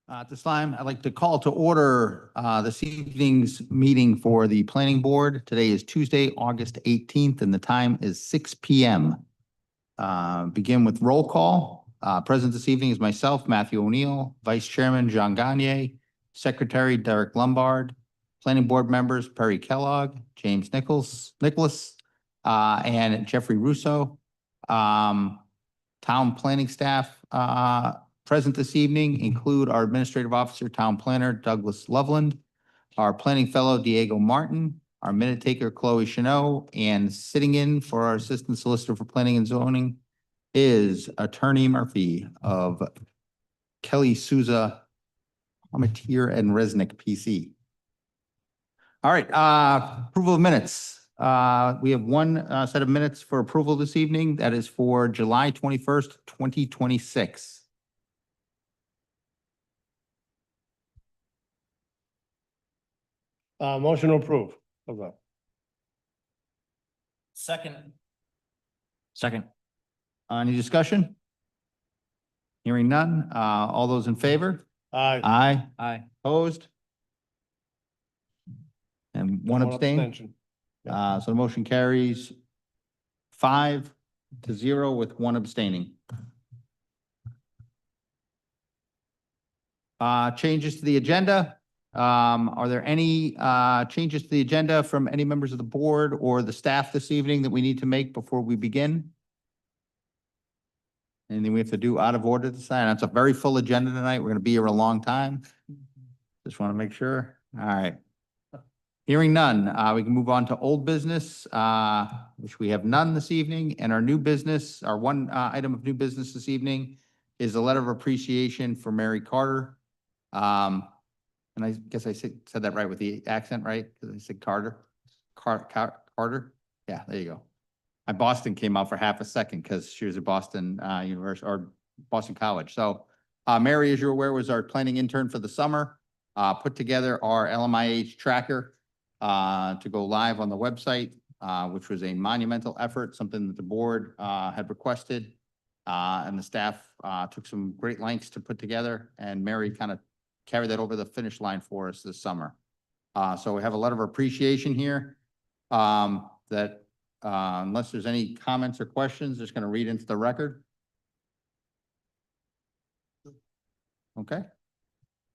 At this time, I'd like to call to order this evening's meeting for the planning board. Today is Tuesday, August 18th, and the time is 6 p.m. Begin with roll call. Present this evening is myself, Matthew O'Neill, Vice Chairman John Gagne, Secretary Derek Lombard, Planning Board members Perry Kellogg, James Nicholas, and Jeffrey Russo. Town planning staff present this evening include our Administrative Officer, Town Planner Douglas Loveland, our Planning Fellow Diego Martin, our Minute Taker Chloe Chanot, and sitting in for our Assistant Solicitor for Planning and Zoning is Attorney Murphy of Kelly Souza, Palmetier and Resnick PC. All right, approval of minutes. We have one set of minutes for approval this evening. That is for July 21st, 2026. Motion to approve. Okay. Second. Any discussion? Hearing none. All those in favor? Aye. Aye. Opposed? And one abstain? abstention. So the motion carries 5-0 with one abstaining. Changes to the agenda. Are there any changes to the agenda from any members of the board or the staff this evening that we need to make before we begin? Anything we have to do out of order this time? That's a very full agenda tonight. We're going to be here a long time. Just want to make sure. All right. Hearing none, we can move on to old business, which we have none this evening. And our new business, our one item of new business this evening is a letter of appreciation for Mary Carter. And I guess I said that right with the accent, right? Because I said Carter. Carter? Yeah, there you go. My Boston came out for half a second because she was at Boston University or Boston College. So Mary, as you're aware, was our planning intern for the summer. Put together our LMIH tracker to go live on the website, which was a monumental effort, something that the board had requested. And the staff took some great lengths to put together, and Mary kind of carry that over the finish line for us this summer. So we have a letter of appreciation here that unless there's any comments or questions, just going to read into the record. Okay.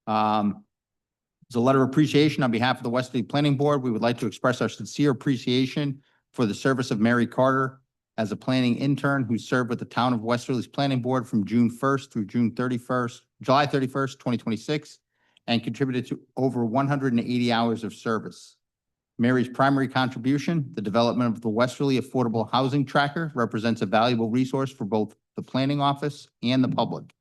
It's a letter of appreciation on behalf of the Westerly Planning Board. We would like to express our sincere appreciation for the service of Mary Carter as a planning intern who served with the town of Westerly's Planning Board from June 1st through July 31st, 2026, and contributed to over 180 hours of service. Mary's primary contribution, the development of the Westerly Affordable Housing Tracker, represents a valuable resource for both the planning office and the public.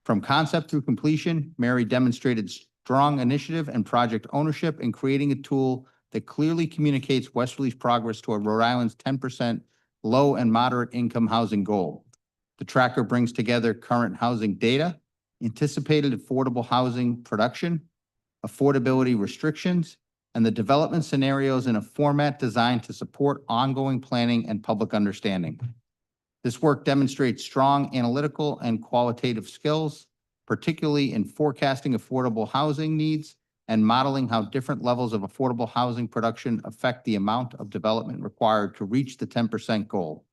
From concept through completion, Mary demonstrated strong initiative and project ownership in creating a tool that clearly communicates Westerly's progress toward Rhode Island's 10% low and moderate income housing goal. The tracker brings together current housing data, anticipated affordable housing production, affordability restrictions, and the development scenarios in a format designed to support ongoing planning and public understanding. This work demonstrates strong analytical and qualitative skills, particularly in forecasting affordable housing needs and modeling how different levels of affordable housing production affect the amount of development required to reach the 10% goal.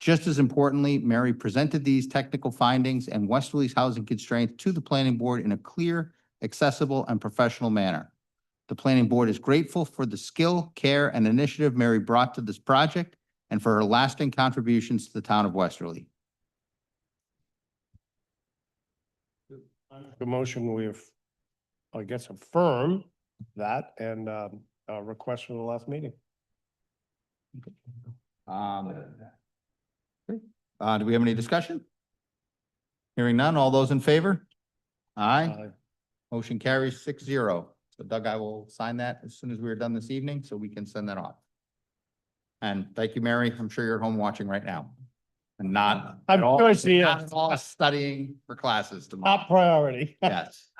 Just as importantly, Mary presented these technical findings and Westerly's housing constraints to the planning board in a clear, accessible, and professional manner. The planning board is grateful for the skill, care, and initiative Mary brought to this project and for her lasting contributions to the town of Westerly. The motion we've, I guess, affirm that and request for the last meeting. Do we have any discussion? Hearing none, all those in favor? Aye. Motion carries 6-0. So Doug, I will sign that as soon as we are done this evening so we can send that off. And thank you, Mary. I'm sure you're at home watching right now. And not I'm at all, sure she not is. at all studying for classes tomorrow. Top priority. Yes.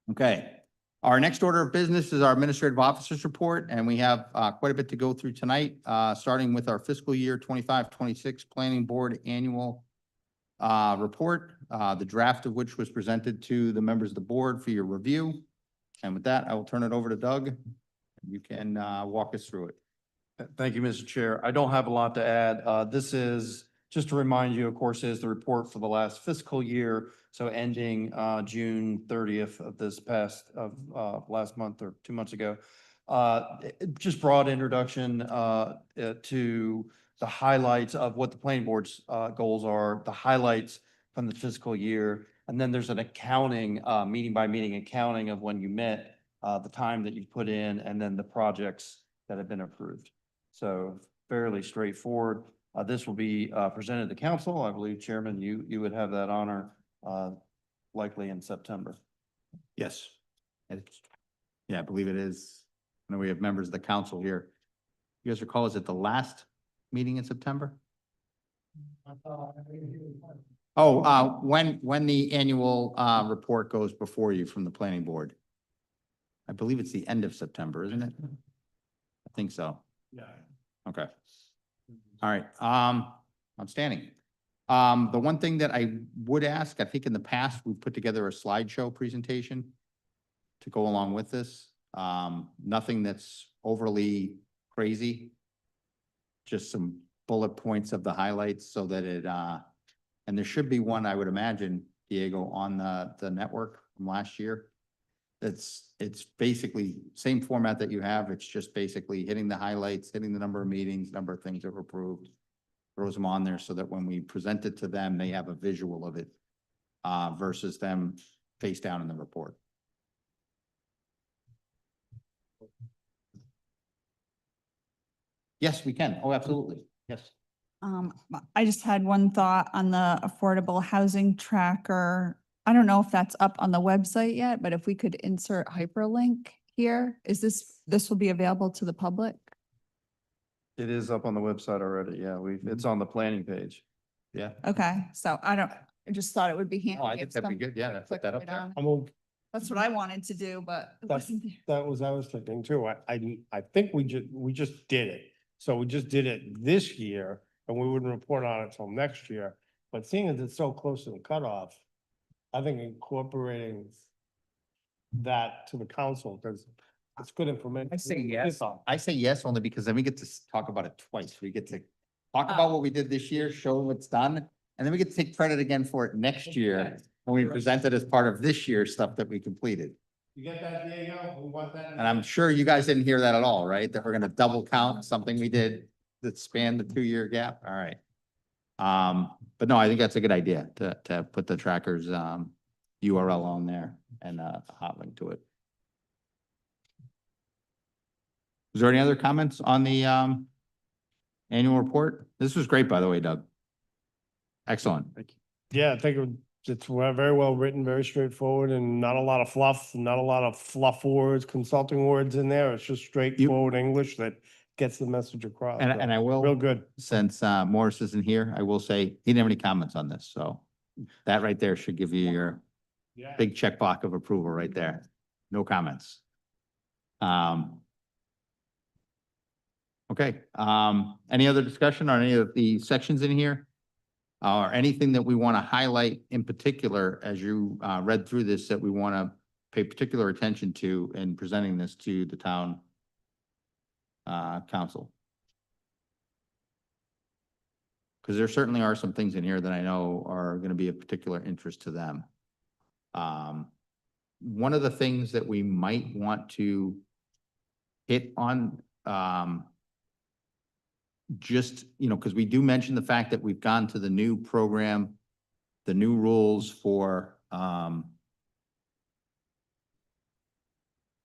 Okay. Our next order of business is our administrative officers report, and we have quite a bit to go through tonight, starting with our fiscal year 25-26 Planning Board Annual report, the draft of which was presented to the members of the board for your review. And with that, I will turn it over to Doug. You can walk us through it. Thank you, Mr. Chair. I don't have a lot to add. This is, just to remind you, of course, is the report for the last fiscal year. So ending June 30th of this past, last month or 2 months ago. Just broad introduction to the highlights of what the planning board's goals are, the highlights from the fiscal year. And then there's an accounting, meeting by meeting accounting of when you met, the time that you put in, and then the projects that have been approved. So fairly straightforward. This will be presented to council. I believe, Chairman, you would have that honor likely in September. Yes. Yeah, I believe it is. I know we have members of the council here. You guys recall, is it the last meeting in September? Oh, when the annual report goes before you from the planning board? I believe it's the end of September, isn't it? I think so. Yeah. Okay. All right, outstanding. The one thing that I would ask, I think in the past, we've put together a slideshow presentation to go along with this. Nothing that's overly crazy. Just some bullet points of the highlights so that it, and there should be one, I would imagine, Diego, on the network from last year. It's basically same format that you have. It's just basically hitting the highlights, hitting the number of meetings, number of things that were approved. Throws them on there so that when we present it to them, they have a visual of it versus them face down in the report. Yes, we can. Oh, absolutely. Yes. I just had one thought on the affordable housing tracker. I don't know if that's up on the website yet, but if we could insert hyperlink here, this will be available to the public? It is up on the website already. Yeah, it's on the planning page. Yeah. Okay, so I just thought it would be handy. Oh, I think if that'd be some- good. Yeah, put click that up right there. on. I'm, o- That's what I wanted to do, but it That's- wasn't there. that was, I was thinking too. I think we just did it. So we just did it this year and we wouldn't report on it till next year. But seeing as it's so close to the cutoff, I think incorporating that to the council, because it's good information. I say yes. I say yes only because then we get to talk about it twice. We get to talk about what we did this year, show what's done, and then we get to take credit again for it next year when we present it as part of this year's stuff that we completed. You get that, Diego? We want that. And I'm sure you guys didn't hear that at all, right? That we're gonna double count something we did that spanned the 2-year gap. All right. But no, I think that's a good idea to put the tracker's URL on there and a hot link to it. Is there any other comments on the annual report? This was great, by the way, Doug. Excellent. Yeah, I think it's very well written, very straightforward, and not a lot of fluff, not a lot of fluff words, consulting words in there. It's just straightforward English that gets the message across. And I Real will, good. since Morris isn't here, I will say he didn't have any comments on this, so that right there should give you your Yeah. big check block of approval right there. No comments. Okay, any other discussion on any of the sections in here? Or anything that we want to highlight in particular as you read through this that we want to pay particular attention to in presenting this to the town council? Because there certainly are some things in here that I know are going to be of particular interest to them. One of the things that we might want to hit on, just, because we do mention the fact that we've gone to the new program, the new rules for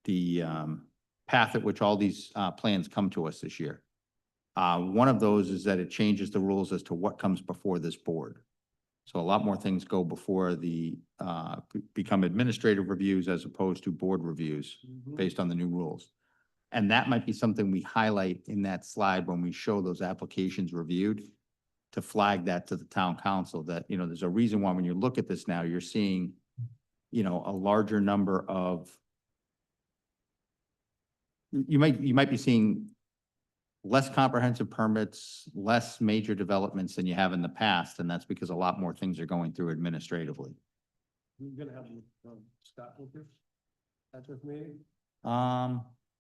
the path at which all these plans come to us this year. One of those is that it changes the rules as to what comes before this board. So a lot more things go before the become administrative reviews as opposed to board reviews based on the new rules. And that might be something we highlight in that slide when we show those applications reviewed to flag that to the town council that, there's a reason why when you look at this now, you're seeing, a larger number of you might be seeing less comprehensive permits, less major developments than you have in the past, and that's because a lot more things are going through administratively. You're gonna have Scott with you at this meeting?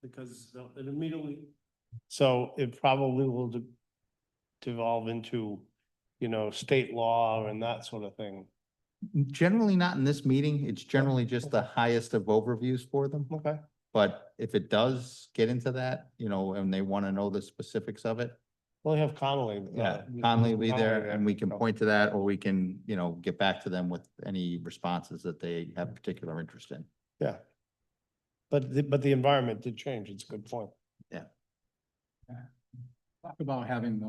Because it immediately. So it probably will devolve into, state law and that sort of thing. Generally not in this meeting. It's generally just the highest of overviews for them. Okay. But if it does get into that, and they want to know the specifics of it, We'll have Connolly. yeah, Conley will be there and we can so- point to that, or we can, get back to them with any responses that they have particular interest in. Yeah. But the environment did change. It's a good point. Talk about having,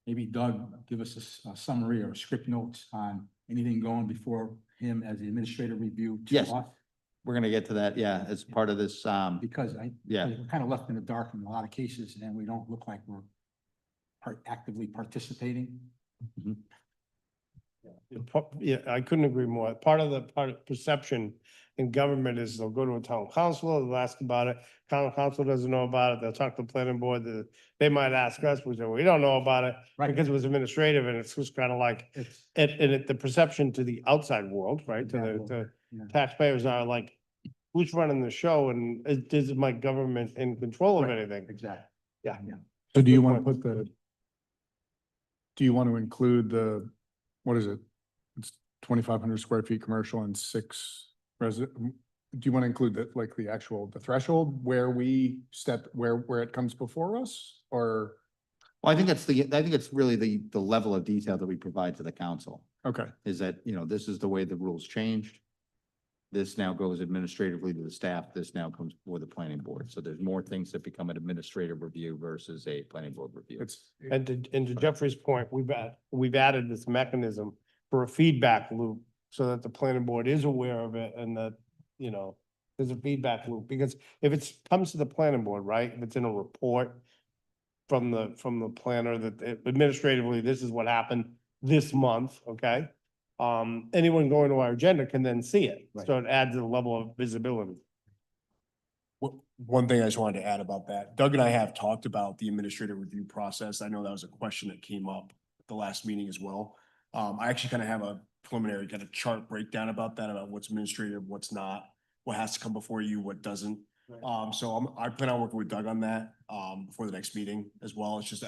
maybe Doug give us a summary or script notes on anything going before him as the administrative review. to Yes. us, We're gonna get to that, yeah, as part of this, Because Yeah. we're kind of left in the dark in a lot of cases and we don't look like we're actively participating. Yeah, I couldn't agree more. Part of perception in government is they'll go to a town council, they'll ask about it. Town council doesn't know about it. They'll talk to the planning board. They might ask us, we say, we don't know about it. Right. Because it was administrative and it's just kind of like, It's, the perception to the outside world, right? To the yeah. taxpayers are like, who's running the show and is my government in control of Right. anything? Exactly. Yeah. So do you Good want to point. put do you want to include what is it? It's 2,500 square feet commercial and 6 resident. Do you want to include the threshold where we where it comes before us or? well, I think it's really the level of detail that we provide to the council. Okay, Is that, this is the way the rules changed. This now goes administratively to the staff. This now comes before the planning board. So there's more things that become an administrative review versus a planning board review. it's, And to Jeffrey's point, we've added this mechanism for a feedback loop so that the planning board is aware of it and that, there's a feedback loop. Because if it comes to the planning board, right, if it's in a report from the planner that administratively, this is what happened this month, okay? Anyone going to our agenda can then see it. Right. So it adds a level of visibility. One thing I just wanted to add about that, Doug and I have talked about the administrative review process. I know that was a question that came up at the last meeting as well. I actually kind of have a preliminary kind of chart breakdown about that, about what's administrative, what's not, what has to come before you, what doesn't. So I plan on working with Doug on that, before the next meeting as well. It's just,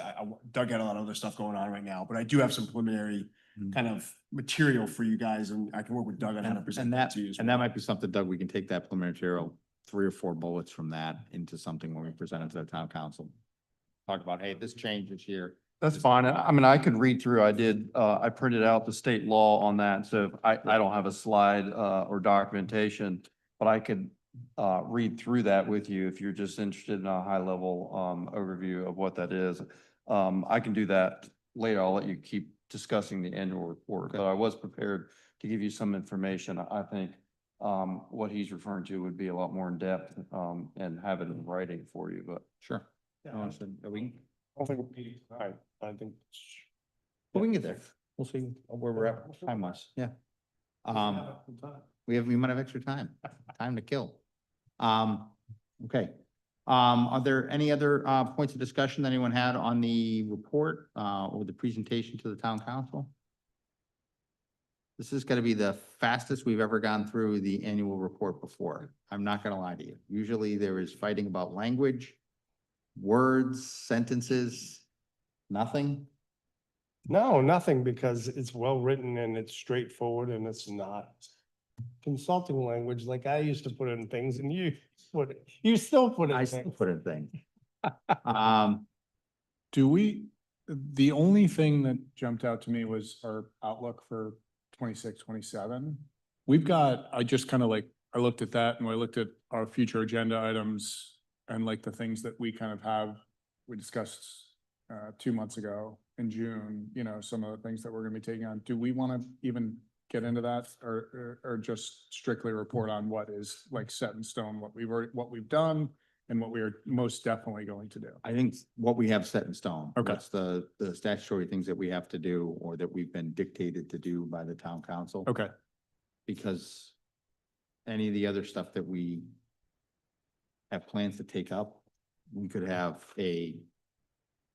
Doug had a lot of other stuff going on right now, but I do have some preliminary kind of material for you guys and I can work with Doug on how to present And that that, to you as and that well. might be something, Doug, we can take that preliminary material, 3 or 4 bullets from that into something when we present it to the town council. Talk about, hey, this changed this year. That's fine. I mean, I could read through, I printed out the state law on that, so I don't have a slide, or documentation, but I could, read through that with you if you're just interested in a high level, overview of what that is. I can do that later. I'll let you keep discussing the annual report, but I was prepared to give you some information. I think, what he's referring to would be a lot more in depth, and have it in writing for you, but. Sure. Yeah, No, I so we don't think we need to tonight. I think. But we can get there. We'll see where we're at time-wise. Yeah. We might have extra time to kill. Okay. Are there any other, points of discussion that anyone had on the report, or the presentation to the town council? This is gonna be the fastest we've ever gone through the annual report before. I'm not gonna lie to you. Usually there is fighting about language, words, sentences, nothing. No, nothing, because it's well-written and it's straightforward and it's not consulting language like I used to put in things and you still put I in still things. put in things. the only thing that jumped out to me was our outlook for 26, 27. I just kind of I looked at that and I looked at our future agenda items and the things that we kind of we discussed 2 months ago in June, some of the things that we're gonna be taking on. Do we want to even get into that or just strictly report on what is set in stone, what we've done and what we are most definitely going to do? I think what we have set in stone. Okay. What's the statutory things that we have to do or that we've been dictated to do by the town council. Okay, Because any of the other stuff that we have plans to take up, we could have a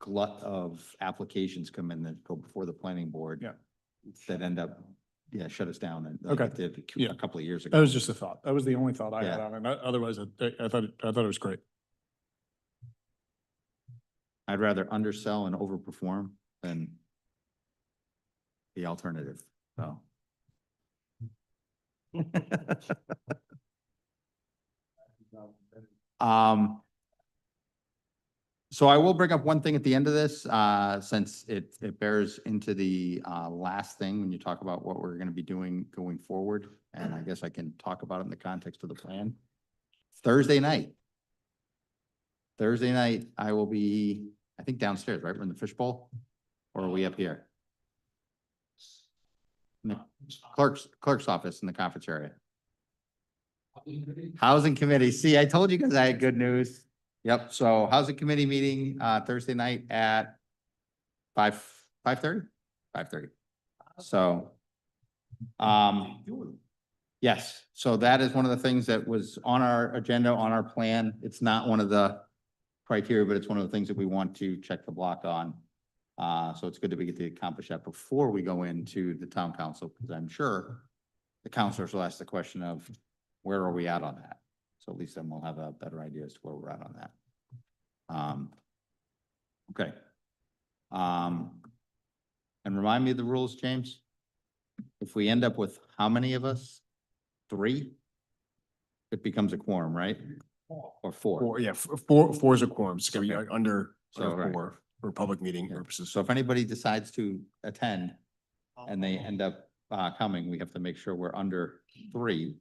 glut of applications come in that go before the planning board. Yeah. That end up, shut us down and like Okay. it did Yeah. a couple of years That ago. was just a thought. That was the only thought I had Yeah. on it. Otherwise, I thought it was great. I'd rather undersell and overperform than the alternative, so. Um, so I will bring up one thing at the end of this, since it bears into the, last thing when you talk about what we're gonna be doing going forward. And I guess I can talk about it in the context of the plan. Thursday night, I will be, I think downstairs, right? We're in the fishbowl? Or are we up here? No, clerk's office in the conference area. Housing committee. See, I told you guys I had good news. Yep, so housing committee meeting, Thursday night at 5:30? 5:30. So, yes, so that is one of the things that was on our agenda, on our plan. It's not one of the criteria, but it's one of the things that we want to check the block on. So it's good that we get to accomplish that before we go into the town council, because I'm sure the counselors will ask the question of where are we at on that? So at least then we'll have a better idea as to where we're at on that. Okay. And remind me of the rules, James? If we end up with how many of us? 3? It becomes a quorum, right? Or 4? Four, yeah, four is a quorum. It's gonna be Okay. under So, right. 4 for public meeting Yeah. purposes. So if anybody decides to attend and they end up coming, we have to make sure we're under 3.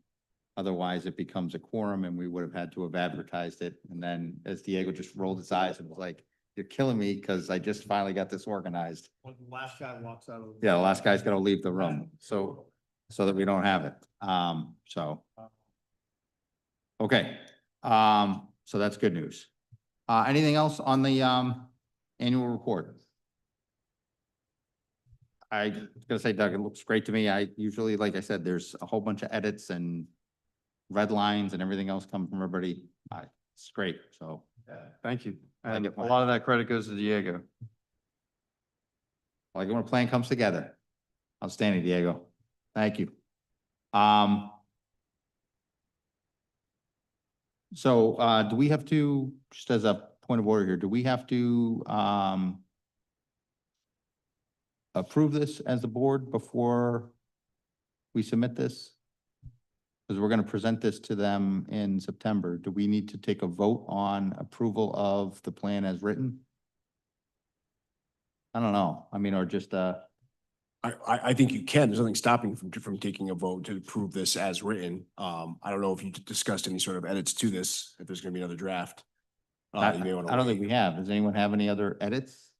Otherwise, it becomes a quorum and we would have had to have advertised it. And then as Diego just rolled his eyes and was like, you're killing me because I just finally got this organized. When the last guy walks out of. Yeah, the last guy's gotta leave the room, so that we don't have it. Okay, so that's good news. Anything else on the annual report? I was gonna say, Doug, it looks great to me. I usually, like I said, there's a whole bunch of edits and red lines and everything else come from everybody. It's great, so. Thank you. I And get a mine. lot of that credit goes to Diego. Like when a plan comes together. Outstanding, Diego. Thank you. So, do we have to, just as a point of order here, do we have to, approve this as a board before we submit this? Because we're going to present this to them in September. Do we need to take a vote on approval of the plan as written? I don't know. I mean, or just, I think you can. There's nothing stopping you from taking a vote to approve this as written. I don't know if you discussed any sort of edits to this, if there's gonna be another draft. I You may wanna don't think wait. we have. Does anyone have any other edits?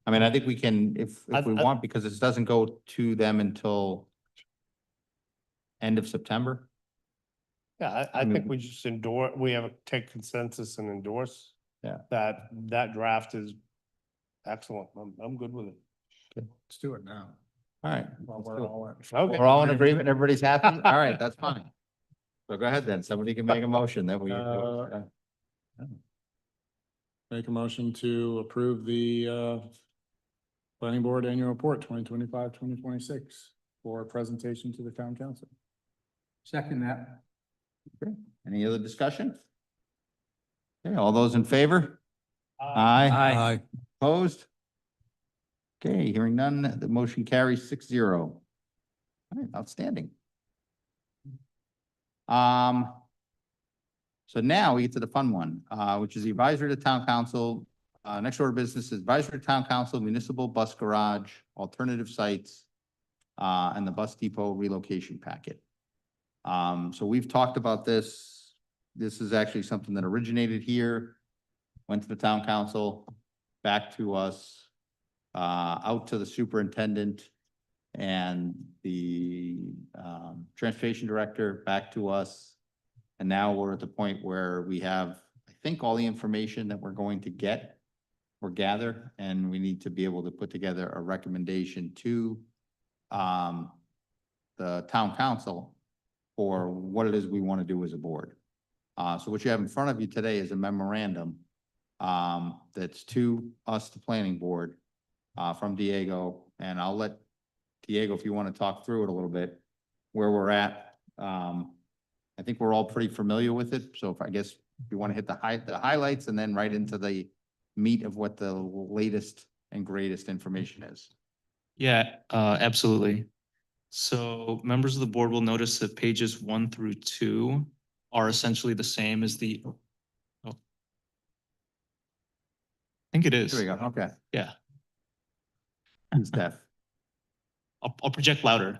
I mean, I think we can, if we want, because this doesn't go to them until end of September. Yeah, I think we just we have to take consensus and endorse. Yeah. That draft is excellent. I'm good with it. Let's do it now. All right. While let's we're do it. all in. Okay. We're all in agreement, everybody's happy? All right, that's fine. So go ahead then, somebody can make a motion that we. Make a motion to approve the planning board annual report 2025-2026 for presentation to the town council. Second that. Any other discussion? Okay, all those in favor? Aye. Opposed? Okay, hearing none, the motion carries 6-0. All right, outstanding. So now we get to the fun one, which is the advisory to town council. Next order of business is advisory to town council, municipal bus garage, alternative sites, and the bus depot relocation packet. So we've talked about this. This is actually something that originated here, went to the town council, back to us, out to the superintendent and the transportation director, back to us. And now we're at the point where we have, I think, all the information that we're going to get or gather, and we need to be able to put together a recommendation to the town council for what it is we want to do as a board. So what you have in front of you today is a memorandum that's to us, the planning board, from Diego, and I'll let Diego, if you want to talk through it a little bit, where we're at. I think we're all pretty familiar with it, so if I guess if you want to hit the highlights and then right into the meat of what the latest and greatest information is. Yeah, absolutely. So members of the board will notice that pages 1 through 2 are essentially the same as the. Oh, I think it is. There we go, okay. Yeah, He's deaf. I'll project louder.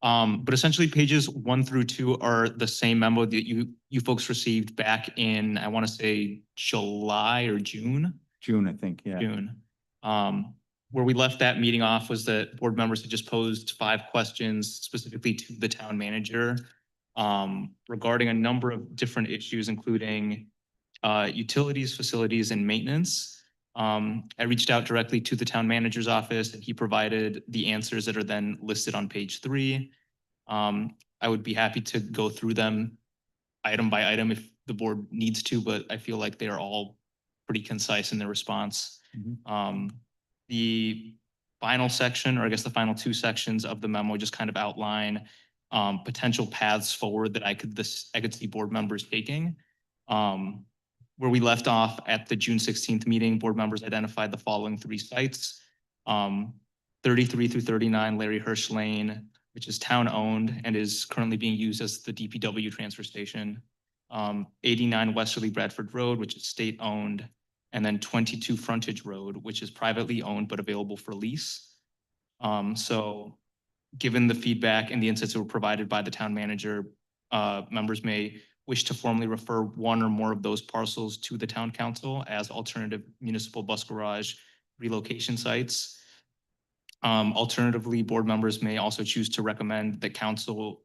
But essentially pages 1 through 2 are the same memo that you folks received back in, I want to say July or June. June, I think, yeah. June. Where we left that meeting off was that board members had just posed 5 questions specifically to the town manager regarding a number of different issues, including utilities, facilities, and maintenance. I reached out directly to the town manager's office and he provided the answers that are then listed on page 3. I would be happy to go through them item by item if the board needs to, but I feel like they are all pretty concise in their response. The final section, or I guess the final 2 sections of the memo just kind of outline potential paths forward that I could see board members taking. Where we left off at the June 16th meeting, board members identified the following 3 sites. 33 through 39 Larry Hirsch Lane, which is town owned and is currently being used as the DPW transfer station. 89 Westerly Bradford Road, which is state owned, and then 22 Frontage Road, which is privately owned but available for lease. So given the feedback and the insights that were provided by the town manager, members may wish to formally refer 1 or more of those parcels to the town council as alternative municipal bus garage relocation sites. Alternatively, board members may also choose to recommend that council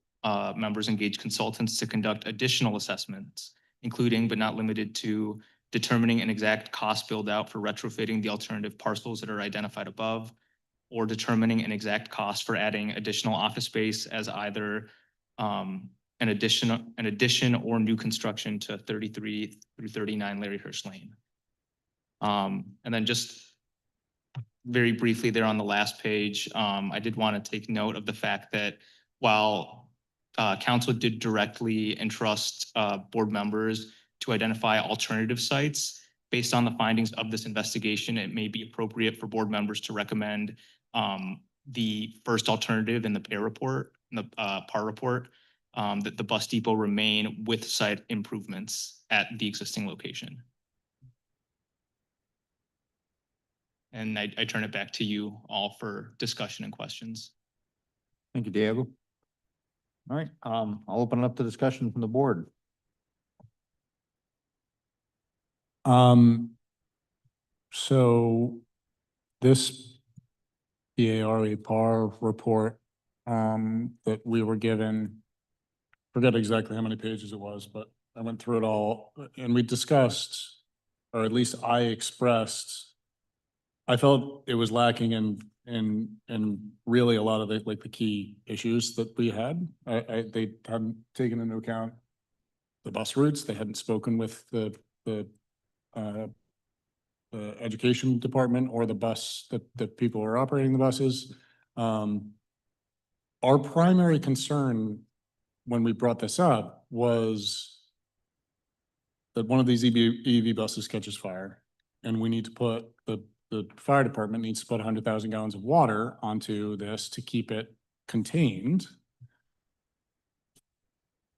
members engage consultants to conduct additional assessments, including but not limited to determining an exact cost build out for retrofitting the alternative parcels that are identified above, or determining an exact cost for adding additional office space as either an addition or new construction to 33 through 39 Larry Hirsch Lane. And then just very briefly there on the last page, I did want to take note of the fact that while council did directly entrust board members to identify alternative sites, based on the findings of this investigation, it may be appropriate for board members to recommend the first alternative in the PAR report, that the bus depot remain with site improvements at the existing location. And I turn it back to you all for discussion and questions. Thank you, Diego. All right, I'll open it up to discussion from the board. So this PAR report, that we were given, forget exactly how many pages it was, but I went through it all and we discussed, or at least I expressed, I felt it was lacking in really a lot of the, like the key issues that we had. They hadn't taken into account the bus routes. They hadn't spoken with the education department or the bus that people are operating the buses. Our primary concern when we brought this up was that one of these EV buses catches fire and we need to put the fire department needs to put 100,000 gallons of water onto this to keep it contained.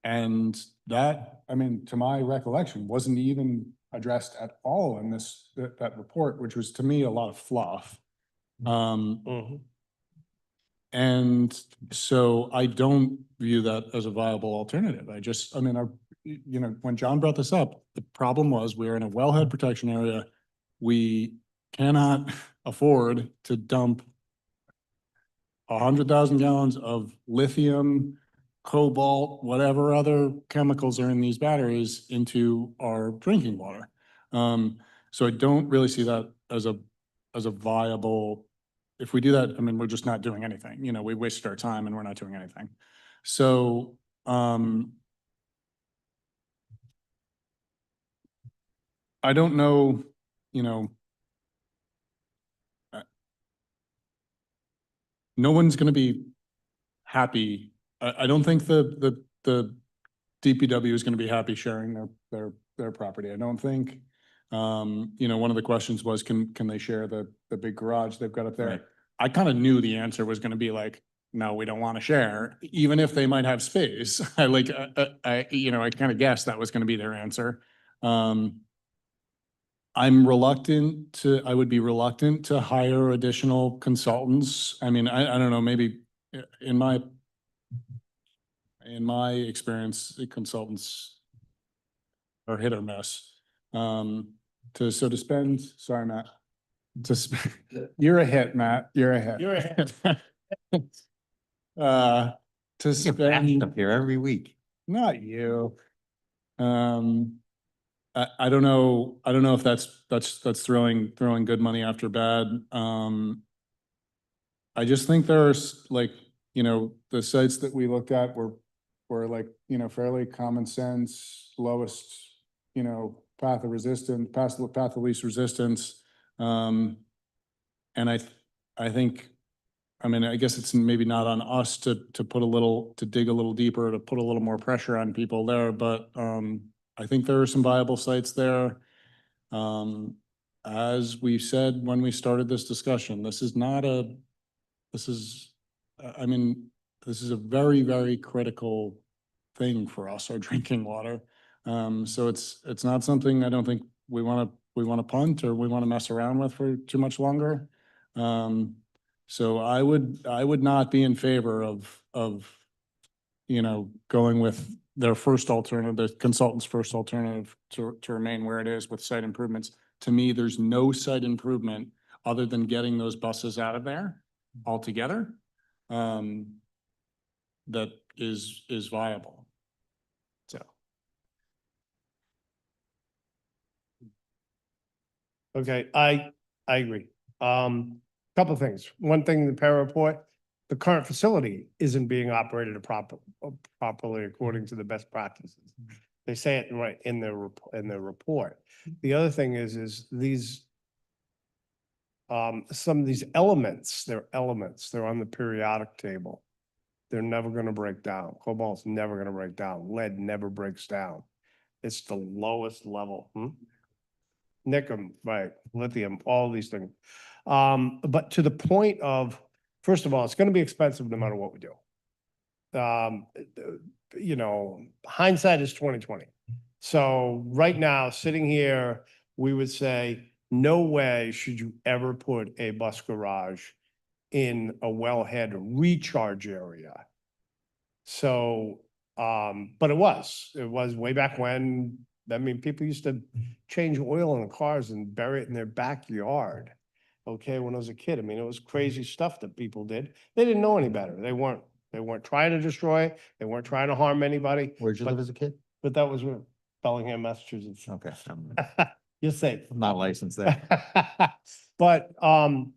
And that, I mean, to my recollection, wasn't even addressed at all in that report, which was to me a lot of fluff. And so I don't view that as a viable alternative. I mean, when John brought this up, the problem was we were in a wellhead protection area. We cannot afford to dump 100,000 gallons of lithium, cobalt, whatever other chemicals are in these batteries into our drinking water. So I don't really see that as a viable, if we do that, I mean, we're just not doing anything, we wasted our time and we're not doing anything. So, I don't know, you know. No one's gonna be happy. I don't think the DPW is gonna be happy sharing their property. I don't think. You know, one of the questions was, can they share the big garage they've got up there? Right. I kind of knew the answer was gonna be like, no, we don't want to share, even if they might have space. You know, I kind of guessed that was gonna be their answer. I would be reluctant to hire additional consultants. I mean, I don't know, maybe in my experience, the consultants are hit or miss. To spend, sorry, Matt, you're a hit, Matt, you're a hit. You're a hit. To spend, Up here every week. not you. I don't know if that's throwing good money after bad. I just think there's like, you know, the sites that we looked at were like, you know, fairly common sense, lowest, you know, path of resistance, path of least resistance. And I think, I mean, I guess it's maybe not on us to dig a little deeper, to put a little more pressure on people there, but I think there are some viable sites there. As we said when we started this discussion, this is, I mean, this is a very, very critical thing for us, our drinking water. So it's not something I don't think we want to punt or we want to mess around with for too much longer. So I would not be in favor of, you know, going with their first alternative, the consultant's first alternative to remain where it is with site improvements. To me, there's no site improvement other than getting those buses out of there altogether. That is viable. So. Okay, I agree. Couple things. One thing, the Penn report, the current facility isn't being operated properly according to the best practices. They say it right in their report. The other thing is these some of these elements, they're on the periodic table. They're never gonna break down. Cobalt's never gonna break down. Lead never breaks down. It's the lowest level. Nickel, right, lithium, all these things. But to the point of, first of all, it's gonna be expensive no matter what we do. You know, hindsight is 20/20. So right now, sitting here, we would say, no way should you ever put a bus garage in a wellhead recharge area. So, but it was way back when. I mean, people used to change oil in the cars and bury it in their backyard. Okay, when I was a kid, I mean, it was crazy stuff that people did. They didn't know any better. They weren't trying to destroy. They weren't trying to harm anybody. Where'd you But- live as a kid? But that was Bellingham, Massachusetts. Okay, I'm You're safe. not licensed there. But when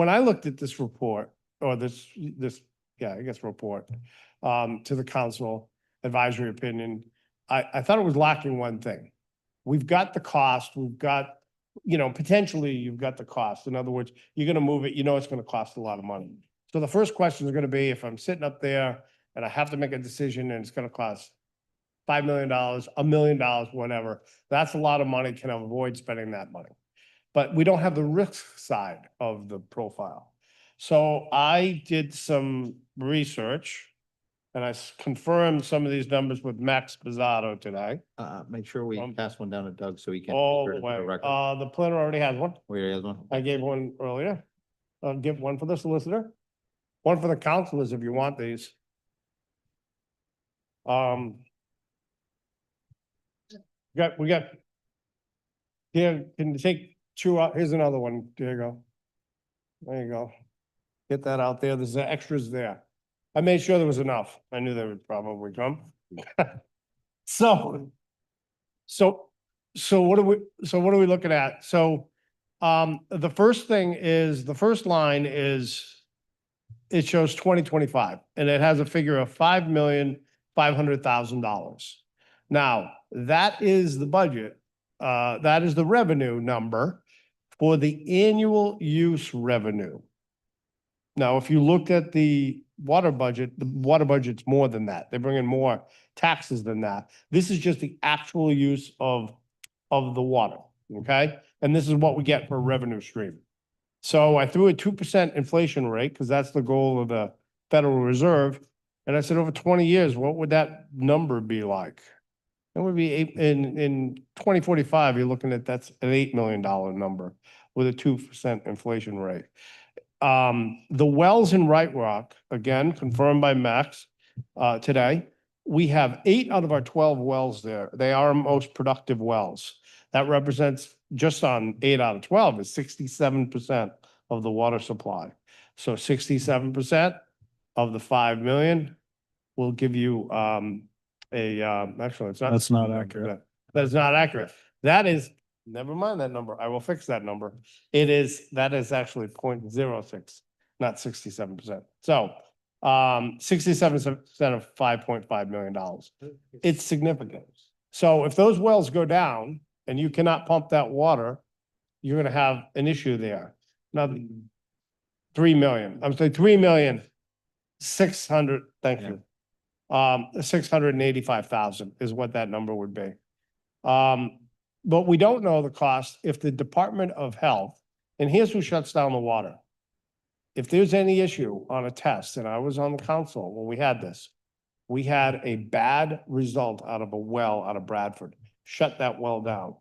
I looked at this report, or this, yeah, I guess report, to the council advisory opinion, I thought it was lacking one thing. We've got the cost, you know, potentially you've got the cost. In other words, you're gonna move it, you know, it's gonna cost a lot of money. So the first question is gonna be, if I'm sitting up there and I have to make a decision and it's gonna cost $5 million, $1 million, whatever, that's a lot of money. Can I avoid spending that money? But we don't have the risk side of the profile. So I did some research and I confirmed some of these numbers with Max Bizzato today. Make sure we pass one down to Doug so he can. All enter the it to way. record. The planner already has one. Where he has one? I gave one earlier. I'll give one for the solicitor. One for the counselors if you want these. We got. Here, can you take two out? Here's another one. There you go. There you go. Get that out there. There's extras there. I made sure there was enough. I knew they would probably come. So what are we looking at? So, the first line is, it shows 2025 and it has a figure of $5,500,000. Now, that is the budget that is the revenue number for the annual use revenue. Now, if you looked at the water budget's more than that. They bring in more taxes than that. This is just the actual use of the water, okay? And this is what we get for a revenue stream. So I threw a 2% inflation rate, because that's the goal of the Federal Reserve. And I said, over 20 years, what would that number be like? It would be in 2045, you're looking at, that's an $8 million number with a 2% inflation rate. The wells in Right Rock, again, confirmed by Max, today, we have 8 out of our 12 wells there. They are our most productive wells. That represents, just on 8 out of 12, is 67% of the water supply. So 67% of the 5 million will give you, actually, it's not. That's not accurate. That's not accurate. That is, never mind that number. I will fix that number. That is actually 0.06, not 67%. So, 67% of $5.5 million. It's significant. So if those wells go down and you cannot pump that water, you're gonna have an issue there. Now, 3 million, I'm saying 3,600,000, thank you. 685,000 is what that number would be. But we don't know the cost if the Department of Health, and here's who shuts down the water. If there's any issue on a test, and I was on the council when we had this, we had a bad result out of a well out of Bradford, shut that well down.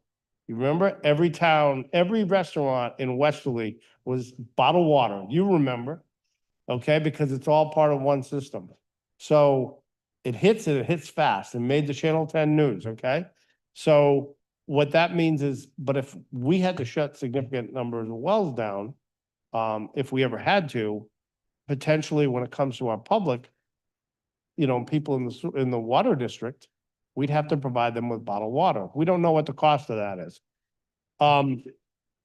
You remember, every town, every restaurant in Westerly was bottled water. You remember, okay, because it's all part of one system. So it hits fast, and made the Channel 10 news, okay? So what that means is, but if we had to shut significant numbers of wells down, if we ever had to, potentially when it comes to our public, people in the water district, we'd have to provide them with bottled water. We don't know what the cost of that is.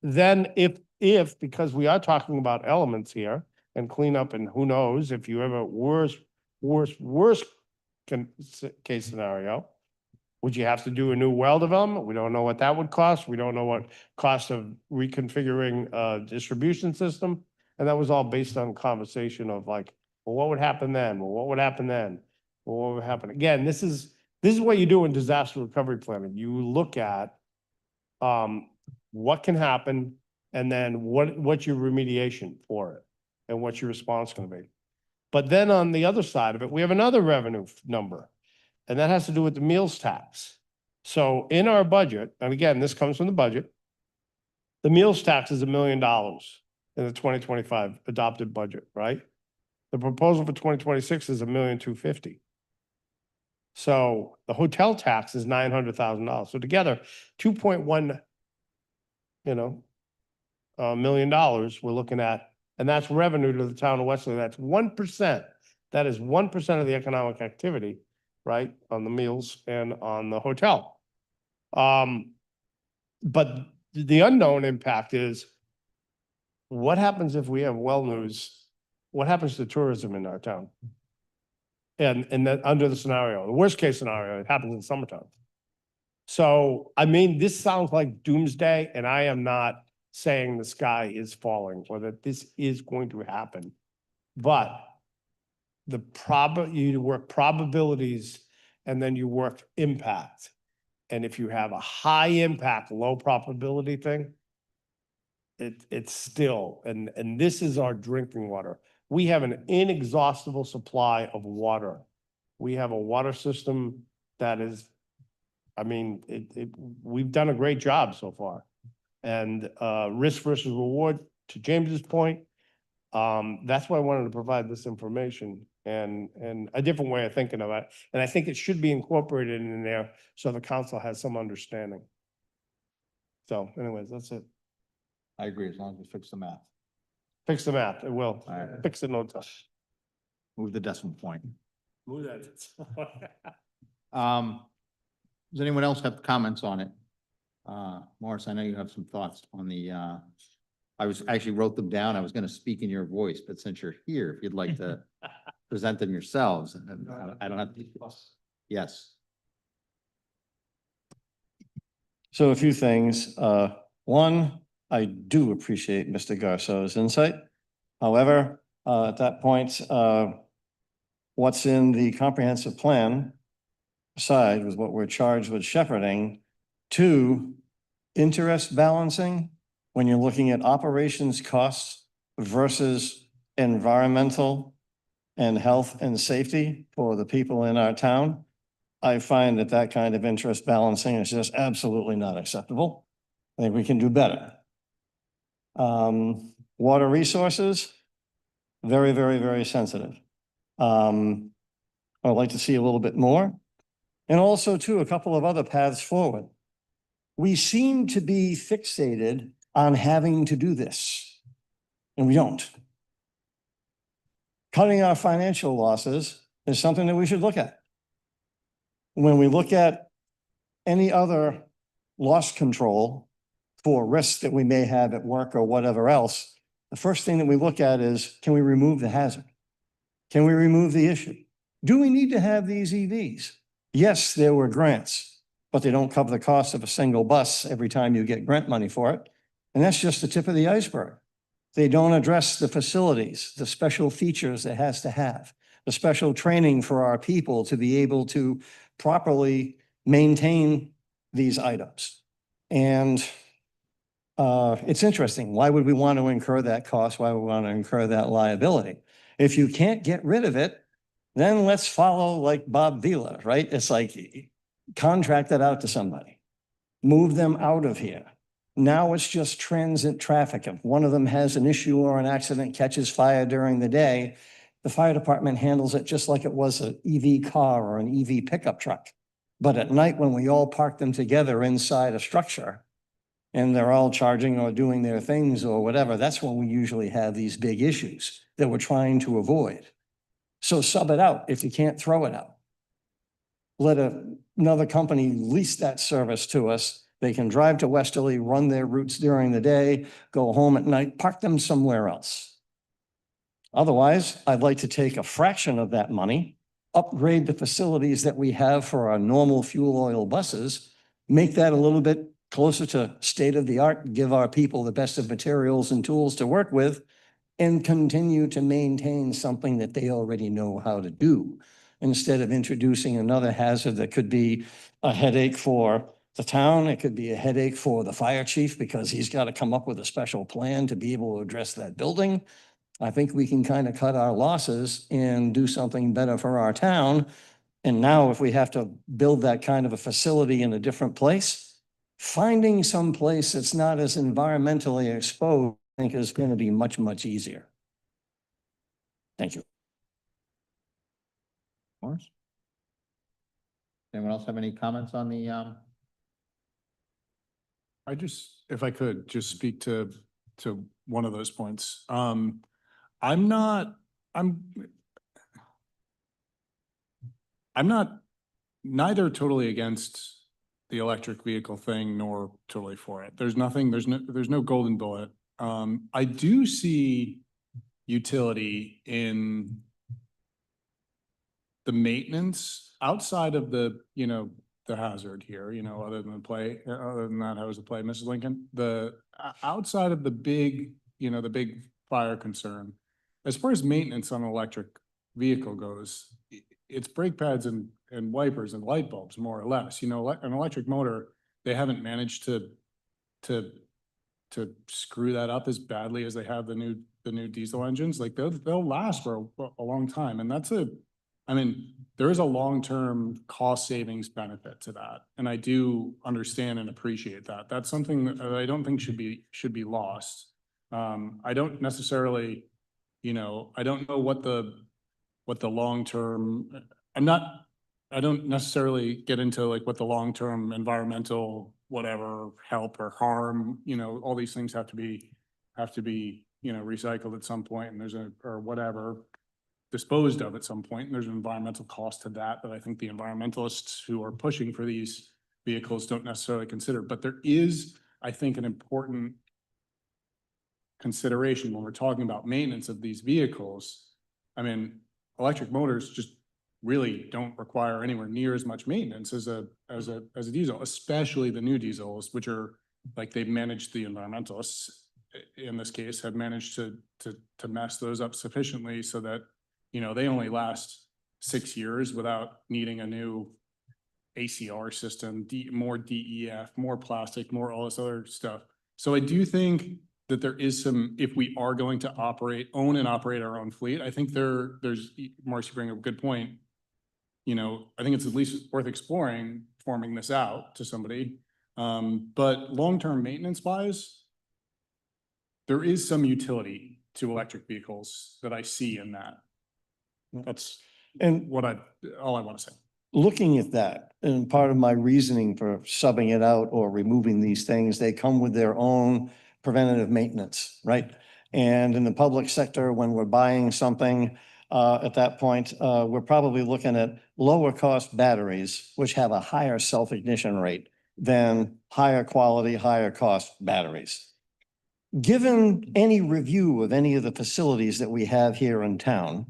Then if, because we are talking about elements here and cleanup, and who knows, if you have a worst case scenario, would you have to do a new well development? We don't know what that would cost. We don't know what cost of reconfiguring a distribution system. And that was all based on conversation of like, well, what would happen then? Well, what would happen then? Well, what would happen? Again, this is what you do in disaster recovery planning. You look at what can happen, and then what's your remediation for it, and what's your response going to be. But then on the other side of it, we have another revenue number, and that has to do with the meals tax. So in our budget, and again, this comes from the budget, the meals tax is $1 million in the 2025 adopted budget, right? The proposal for 2026 is $1,250,000. So the hotel tax is $900,000. So together, $2.1 million we're looking at, and that's revenue to the town of Westerly. That's 1%. That is 1% of the economic activity, right, on the meals and on the hotel. But the unknown impact is, what happens if we have well news? What happens to tourism in our town? And that under the scenario, the worst case scenario, it happens in summertime. So, I mean, this sounds like doomsday, and I am not saying the sky is falling or that this is going to happen. But you work probabilities, and then you work impact. And if you have a high impact, low probability thing, it's still, and this is our drinking water. We have an inexhaustible supply of water. We have a water system that is, I mean, we've done a great job so far. And risk versus reward, to James's point, that's why I wanted to provide this information and a different way of thinking of it. And I think it should be incorporated in there so the council has some understanding. So anyways, that's it. I agree, as long as we fix the math. Fix the math, it will. All right. Fix it, no touch. Move the decimal point. Move that. Does anyone else have comments on it? Morris, I know you have some thoughts on the, I actually wrote them down. I was going to speak in your voice, but since you're here, if you'd like to present them yourselves, I don't have to. Yes. So a few things. One, I do appreciate Mr. Garceau's insight. However, at that point, what's in the comprehensive plan aside with what we're charged with shepherding to interest balancing when you're looking at operations costs versus environmental and health and safety for the people in our town. I find that that kind of interest balancing is just absolutely not acceptable. I think we can do better. Water resources, very, very, very sensitive. I'd like to see a little bit more. And also too, a couple of other paths forward. We seem to be fixated on having to do this, and we don't. Cutting our financial losses is something that we should look at. When we look at any other loss control for risks that we may have at work or whatever else, the first thing that we look at is, can we remove the hazard? Can we remove the issue? Do we need to have these EVs? Yes, there were grants, but they don't cover the cost of a single bus every time you get grant money for it. And that's just the tip of the iceberg. They don't address the facilities, the special features it has to have, the special training for our people to be able to properly maintain these items. And it's interesting. Why would we want to incur that cost? Why would we want to incur that liability? If you can't get rid of it, then let's follow like Bob Vila, right? It's like contract that out to somebody, move them out of here. Now it's just transit traffic. If one of them has an issue or an accident, catches fire during the day, the fire department handles it just like it was an EV car or an EV pickup truck. But at night, when we all park them together inside a structure and they're all charging or doing their things or whatever, that's when we usually have these big issues that we're trying to avoid. So sub it out if you can't throw it out. Let another company lease that service to us. They can drive to Westerly, run their routes during the day, go home at night, park them somewhere else. Otherwise, I'd like to take a fraction of that money, upgrade the facilities that we have for our normal fuel oil buses, make that a little bit closer to state of the art, give our people the best of materials and tools to work with, and continue to maintain something that they already know how to do, instead of introducing another hazard that could be a headache for the town. It could be a headache for the fire chief because he's got to come up with a special plan to be able to address that building. I think we can kind of cut our losses and do something better for our town. And now if we have to build that kind of a facility in a different place, finding some place that's not as environmentally exposed, I think is going to be much, much easier. Thank you. Morris? Anyone else have any comments on the, I just, if I could, just speak to one of those points. I'm neither totally against the electric vehicle thing nor totally for it. There's no golden bullet. I do see utility in the maintenance outside of the, the hazard here, other than that, how was the play, Mrs. Lincoln? The outside of the big, the big fire concern, as far as maintenance on an electric vehicle goes, it's brake pads and wipers and light bulbs, more or less. An electric motor, they haven't managed to screw that up as badly as they have the new diesel engines. Like they'll last for a long time, and there is a long-term cost savings benefit to that, and I do understand and appreciate that. That's something that I don't think should be lost. I don't necessarily, I don't know what the long-term. I don't necessarily get into like what the long-term environmental whatever help or harm. All these things have to be recycled at some point, and or whatever, disposed of at some point, and there's an environmental cost to that I think the environmentalists who are pushing for these vehicles don't necessarily consider. But there is, I think, an important consideration when we're talking about maintenance of these vehicles. Electric motors just really don't require anywhere near as much maintenance as a diesel, especially the new diesels, which are like they've managed, the environmentalists in this case have managed to mess those up sufficiently so that, you know, they only last 6 years without needing a new ACR system, more DEF, more plastic, more all this other stuff. So I do think that there is some, if we are going to own and operate our own fleet, I think there's, Marcy, you bring up a good point. You know, I think it's at least worth exploring, forming this out to somebody. But long-term maintenance wise, there is some utility to electric vehicles that I see in that. That's And all I want to say. looking at that, and part of my reasoning for subbing it out or removing these things, they come with their own preventative maintenance, right? And in the public sector, when we're buying something, at that point, we're probably looking at lower cost batteries, which have a higher self-ignition rate than higher quality, higher cost batteries. Given any review of any of the facilities that we have here in town,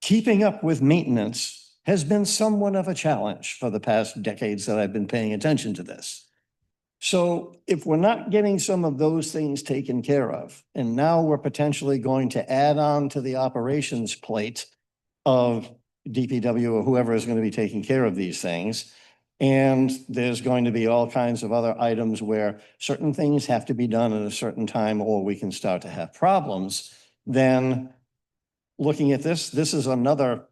keeping up with maintenance has been somewhat of a challenge for the past decades that I've been paying attention to this. So if we're not getting some of those things taken care of, and now we're potentially going to add on to the operations plate of DPW or whoever is going to be taking care of these things, and there's going to be all kinds of other items where certain things have to be done at a certain time, or we can start to have problems, then looking at this is another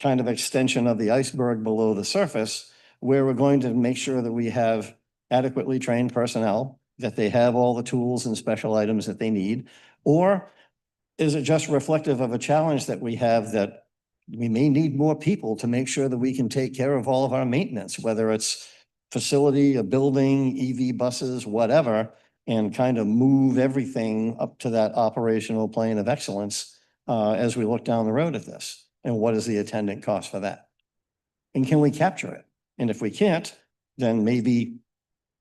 kind of extension of the iceberg below the surface, where we're going to make sure that we have adequately trained personnel, that they have all the tools and special items that they need? Or is it just reflective of a challenge that we have, that we may need more people to make sure that we can take care of all of our maintenance, whether it's facility, a building, EV buses, whatever, and kind of move everything up to that operational plane of excellence as we look down the road at this? And what is the attendant cost for that? And can we capture it? And if we can't, then maybe,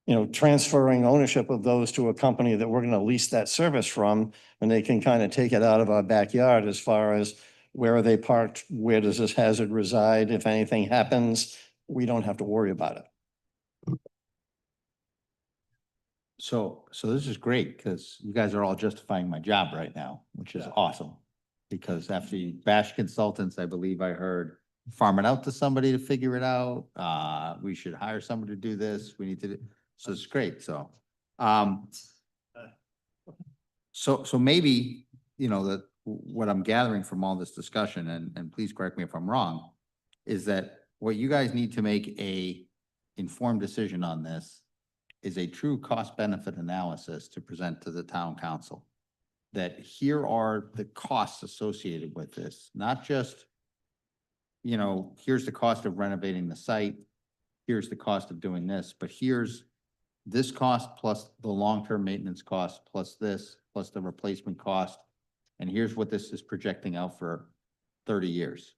you know, transferring ownership of those to a company that we're going to lease that service from, and they can kind of take it out of our backyard as far as where are they parked, where does this hazard reside? If anything happens, we don't have to worry about it. So this is great because you guys are all justifying my job right now, which is awesome. Because after you bash consultants, I believe I heard farm it out to somebody to figure it out. We should hire somebody to do this. We need to, so it's great. So, so maybe, you know, that what I'm gathering from all this discussion, and please correct me if I'm wrong, is that what you guys need to make a informed decision on this is a true cost benefit analysis to present to the town council. That here are the costs associated with this, not just, you know, here's the cost of renovating the site, here's the cost of doing this, but here's this cost plus the long-term maintenance cost, plus this, plus the replacement cost. And here's what this is projecting out for 30 years.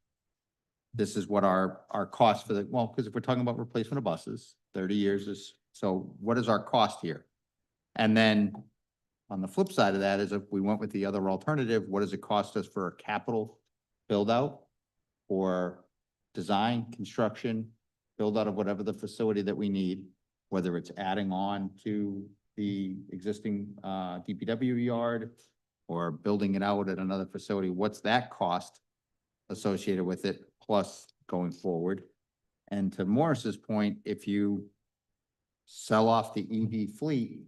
This is what our cost for the, well, because if we're talking about replacement of buses, 30 years is, so what is our cost here? And then on the flip side of that is if we went with the other alternative, what does it cost us for a capital build out or design, construction, build out of whatever the facility that we need, whether it's adding on to the existing DPW yard or building it out at another facility, what's that cost associated with it, plus going forward? And to Morris's point, if you sell off the EV fleet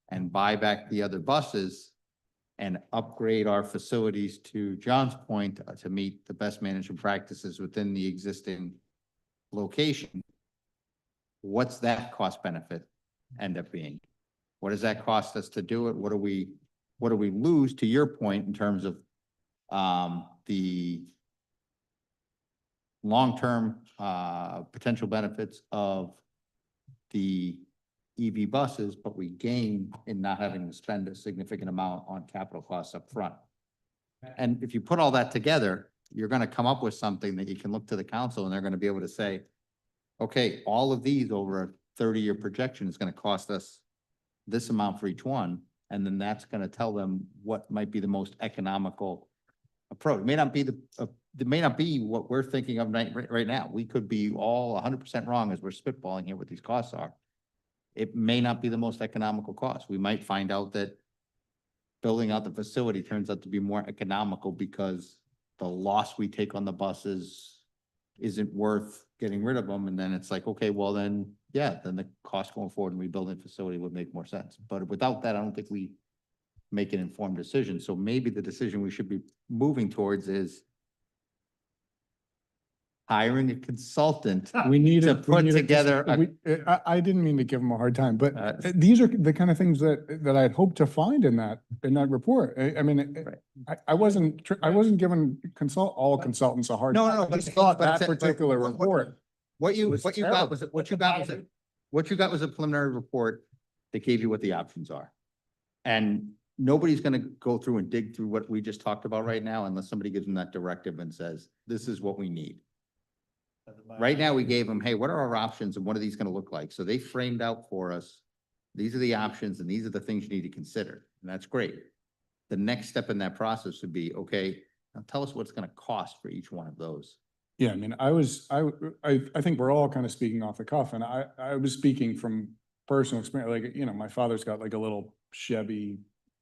and buy back the other buses and upgrade our facilities, to John's point, to meet the best management practices within the existing location, what's that cost benefit end up being? What does that cost us to do it? What do we lose, to your point, in terms of the long-term potential benefits of the EV buses, but we gain in not having to spend a significant amount on capital costs up front. And if you put all that together, you're going to come up with something that you can look to the council and they're going to be able to say, okay, all of these over a 30-year projection is going to cost us this amount for each one. And then that's going to tell them what might be the most economical approach. It may not be the there may not be what we're thinking of right now. We could be all 100% wrong as we're spitballing here what these costs are. It may not be the most economical cost. We might find out that building out the facility turns out to be more economical because the loss we take on the buses isn't worth getting rid of them. And then it's like, okay, well then, yeah, then the cost going forward and rebuilding the facility would make more sense. But without that, I don't think we make an informed decision. So maybe the decision we should be moving towards is hiring a consultant. We need To we put need together a- I didn't mean to give them a hard time, but Uh, these are the kind of things that I'd hoped to find in that report. I mean, I wasn't giving all consultants a hard. No, time. no, I but just it's- thought but that it's- but particular what- report. What you, was what you got terrible. was, what you got was a preliminary report that gave you what the options are. And nobody's gonna go through and dig through what we just talked about right now unless somebody gives them that directive and says, this is what we need. Right now, we gave them, hey, what are our options and what are these gonna look like? So they framed out for us, these are the options and these are the things you need to consider, and that's great. The next step in that process would be, okay, now tell us what it's gonna cost for each one of those. Yeah, I mean, I think we're all kind of speaking off the cuff, and I was speaking from personal experience, like, you know, my father's got like a little Chevy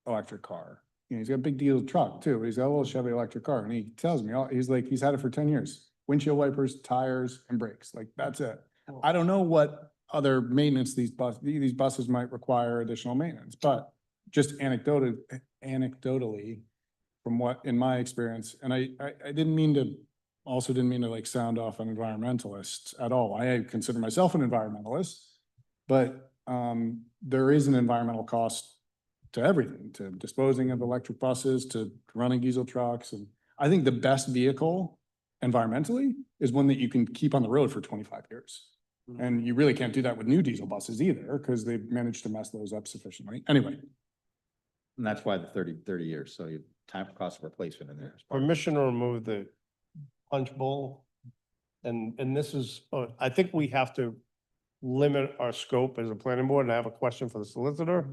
electric car. You know, he's got a big diesel truck too. He's got a little Chevy electric car, and he tells me, he's like, he's had it for 10 years. Windshield wipers, tires, and brakes, like, that's it. I don't know what other maintenance these buses might require additional maintenance, but just anecdotally, from what, in my experience, and I didn't mean to like sound off an environmentalist at all. I consider myself an environmentalist, but there is an environmental cost to everything, to disposing of electric buses, to running diesel trucks. And I think the best vehicle environmentally is one that you can keep on the road for 25 years. And you really can't do that with new diesel buses either, because they've managed to mess those up sufficiently. Anyway, And that's why the 30 years, so you time for cost of replacement in there. is part of it. Permission to remove the punch bowl. And this is, I think we have to limit our scope as a planning board, and I have a question for the solicitor.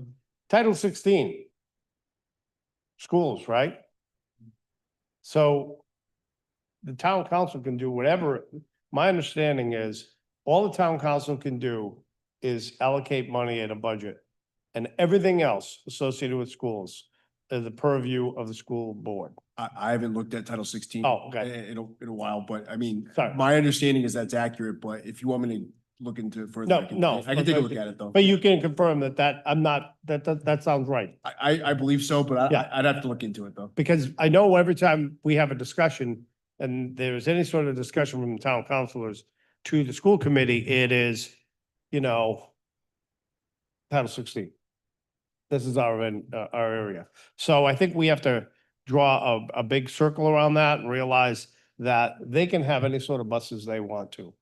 Title 16. Schools, right? So the town council can do whatever, my understanding is, all the town council can do is allocate money in a budget. And everything else associated with schools is the purview of the school board. I haven't looked at Title 16. Oh, okay. In a while, but I mean, Sorry. my understanding is that's accurate, but if you want me to look into it further. No, I can take a look at it though. But you can confirm that sounds right. I believe so, but Yeah. I'd have to look into it though. Because I know every time we have a discussion and there's any sort of discussion from the town councilors to the school committee, it is, you know, Title 16. This is our area. So I think we have to draw a big circle around that and realize that they can have any sort of buses they want to.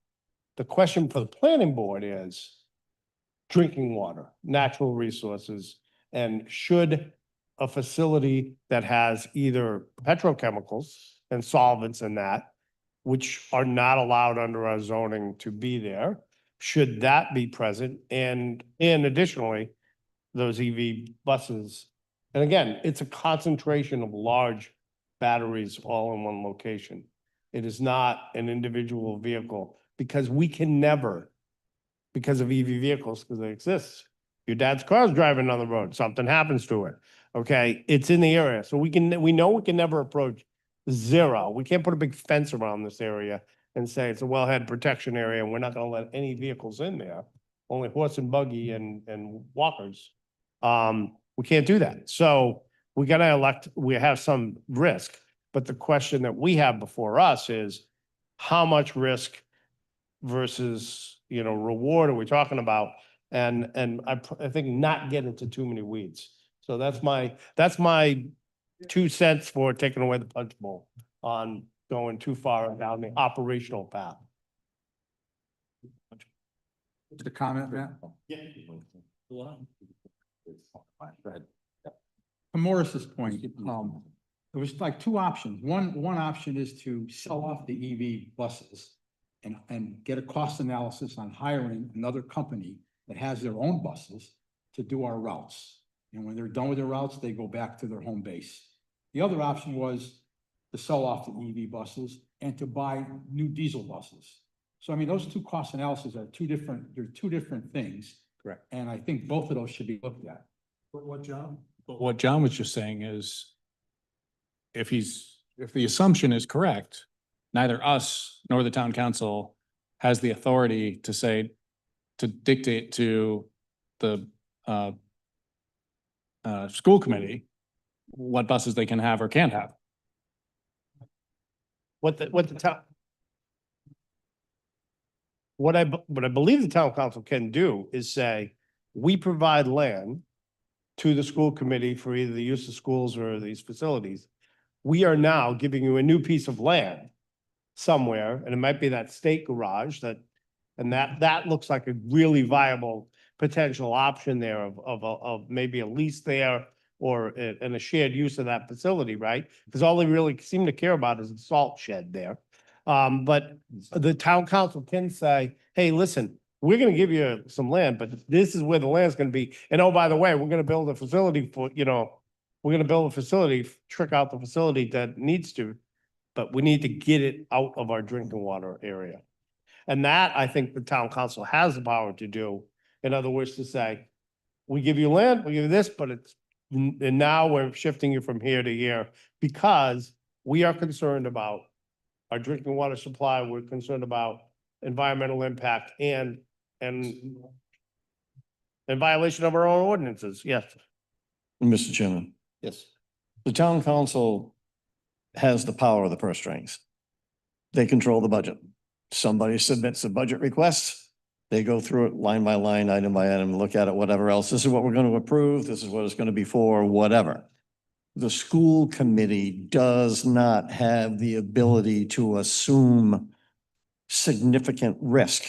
The question for the planning board is drinking water, natural resources, and should a facility that has either petrochemicals and solvents in that, which are not allowed under our zoning to be there, should that be present? And additionally, those EV buses, and again, it's a concentration of large batteries all in one location. It is not an individual vehicle, because we can never, because of EV vehicles, because they exist. Your dad's car's driving on the road, something happens to it, okay? It's in the area, so we know we can never approach zero. We can't put a big fence around this area and say it's a wellhead protection area, and we're not gonna let any vehicles in there, only horse and buggy and walkers. We can't do that. So we have some risk, but the question that we have before us is how much risk versus, reward are we talking about? And I think not get into too many weeds. So that's my 2 cents for taking away the punch bowl on going too far down the operational path. The comment, Matt? Go ahead. To Morris's point, there was like 2 options. One option is to sell off the EV buses and get a cost analysis on hiring another company that has their own buses to do our routes. And when they're done with their routes, they go back to their home base. The other option was to sell off the EV buses and to buy new diesel buses. So I mean, those two cost analyses are they're two different things. Correct. And I think both of those should be looked at. What John was just saying is if the assumption is correct, neither us nor the town council has the authority to say, to dictate to the school committee what buses they can have or can't have. What the town. What I believe the town council can do is say, we provide land to the school committee for either the use of schools or these facilities. We are now giving you a new piece of land somewhere, and it might be that state garage and that looks like a really viable potential option there of maybe a lease there or and a shared use of that facility, right? Because all they really seem to care about is the salt shed there. But the town council can say, hey, listen, we're gonna give you some land, but this is where the land's gonna be. And oh, by the way, we're gonna build a facility for, we're gonna build a facility, trick out the facility that needs to, but we need to get it out of our drinking water area. And that, I think the town council has the power to do. In other words, to say, we give you land, we give you this, but and now we're shifting you from here to here because we are concerned about our drinking water supply, we're concerned about environmental impact and in violation of our own ordinances, yes. Mr. Chairman, Yes. the town council has the power of the purse strings. They control the budget. Somebody submits a budget request, they go through it line by line, item by item, look at it, whatever else. This is what we're going to approve. This is what it's going to be for, whatever. The school committee does not have the ability to assume significant risk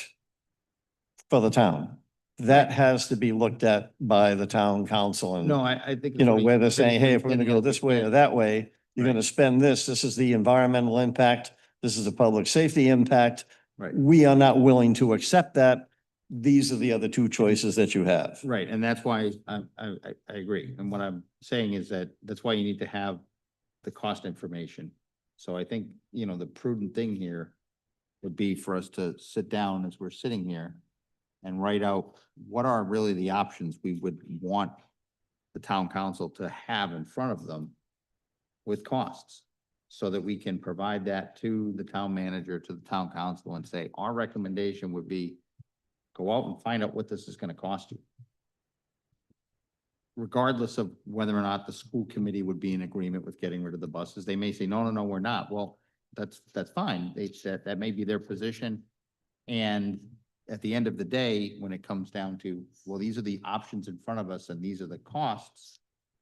for the town. That has to be looked at by the town council and, No, I think. where they're saying, hey, if we're gonna go this way or that way, you're Right. gonna spend this, this is the environmental impact, this is the public safety impact. Right. We are not willing to accept that. These are the other two choices that you have. Right, and that's why I agree. And what I'm saying is that's why you need to have the cost information. So I think, the prudent thing here would be for us to sit down as we're sitting here and write out what are really the options we would want the town council to have in front of them with costs, so that we can provide that to the town manager, to the town council and say, our recommendation would be go out and find out what this is gonna cost you. Regardless of whether or not the school committee would be in agreement with getting rid of the buses, they may say, no, we're not. Well, that's fine. They said that may be their position. And at the end of the day, when it comes down to, well, these are the options in front of us and these are the costs,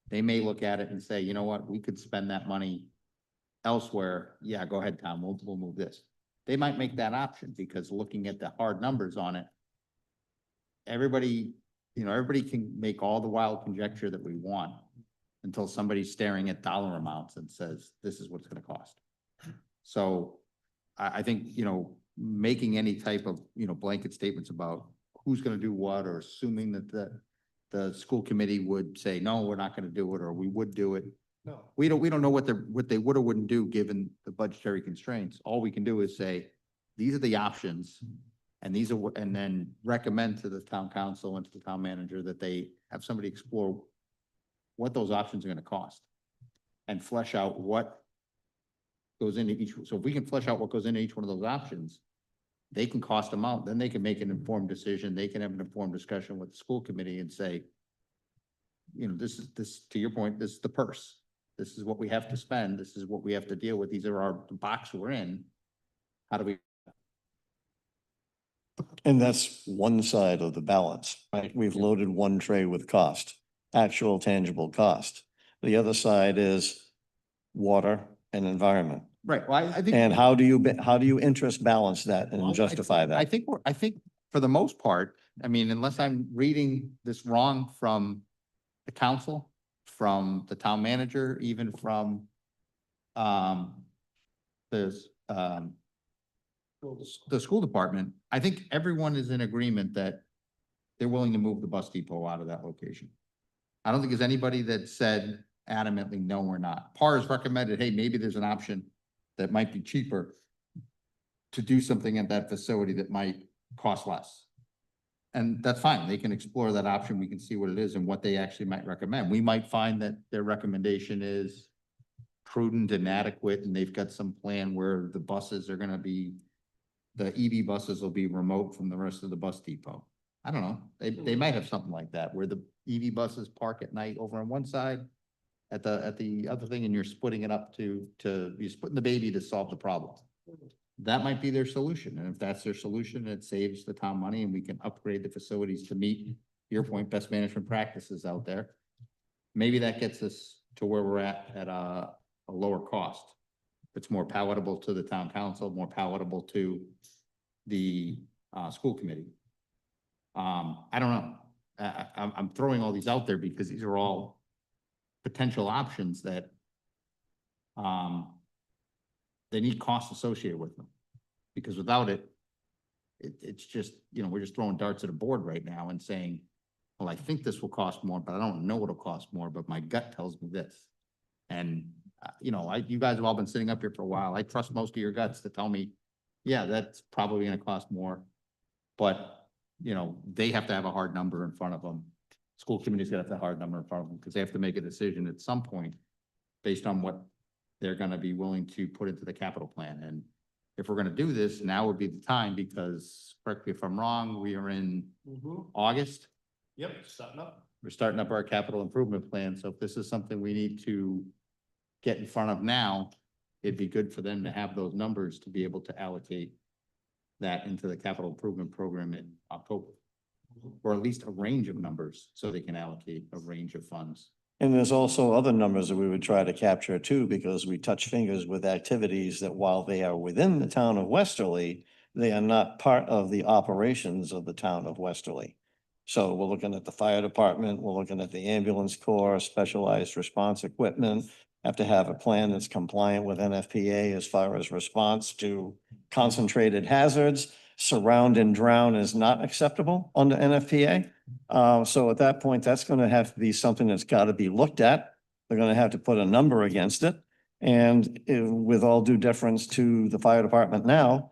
they may look at it and say, you know what, we could spend that money elsewhere. Yeah, go ahead, Tom, we'll move this. They might make that option because looking at the hard numbers on it, everybody can make all the wild conjecture that we want until somebody's staring at dollar amounts and says, this is what it's gonna cost. So I think, making any type of, blanket statements about who's gonna do what, or assuming that the school committee would say, no, we're not gonna do it, or we would do it. No. We don't know what they would or wouldn't do given the budgetary constraints. All we can do is say, these are the options. And these are and then recommend to the town council and to the town manager that they have somebody explore what those options are gonna cost. And flesh out what goes into each. So if we can flesh out what goes into each one of those options, they can cost them out, then they can make an informed decision. They can have an informed discussion with the school committee and say, this, to your point, this is the purse. This is what we have to spend. This is what we have to deal with. These are the box we're in. How do we? And that's one side of the balance, right? We've loaded one tray with cost, actual tangible cost. The other side is water and environment. Right, well, I think. And how do you interest balance that Well, and justify I that? think for the most part, I mean, unless I'm reading this wrong from the council, from the town manager, even from the school department, I think everyone is in agreement that they're willing to move the bus depot out of that location. I don't think there's anybody that said adamantly, no, we're not. PAR has recommended, hey, maybe there's an option that might be cheaper. to do something at that facility that might cost less. And that's fine. They can explore that option. We can see what it is and what they actually might recommend. We might find that their recommendation is prudent and adequate, and they've got some plan where the buses are gonna be, the EV buses will be remote from the rest of the bus depot. I don't know. They might have something like that, where the EV buses park at night over on one side at the other thing, and you're splitting it up you're splitting the baby to solve the problem. That might be their solution. And if that's their solution, it saves the town money and we can upgrade the facilities to meet your point, best management practices out there. Maybe that gets us to where we're at a lower cost. It's more palatable to the town council, more palatable to the school committee. I don't know. I'm throwing all these out there because these are all potential options that they need costs associated with them. Because without it, it's just, we're just throwing darts at a board right now and saying, well, I think this will cost more, but I don't know what'll cost more, but my gut tells me this. And, you guys have all been sitting up here for a while. I trust most of your guts to tell me, yeah, that's probably gonna cost more. But, they have to have a hard number in front of them. School committee's gotta have a hard number in front of them because they have to make a decision at some point based on what they're gonna be willing to put into the capital plan. And if we're gonna do this, now would be the time because, correct me if I'm wrong, we are in August. Yep, starting up. We're starting up our capital improvement plan. So if this is something we need to get in front of now, it'd be good for them to have those numbers to be able to allocate that into the capital improvement program in October. Or at least a range of numbers so they can allocate a range of funds. And there's also other numbers that we would try to capture too, because we touch fingers with activities that while they are within the town of Westerly, they are not part of the operations of the town of Westerly. So we're looking at the fire department, we're looking at the ambulance corps, specialized response equipment, have to have a plan that's compliant with NFPA as far as response to concentrated hazards. Surround and drown is not acceptable under NFPA. So at that point, that's going to have to be something that's got to be looked at. They're going to have to put a number against it. And with all due deference to the fire department now,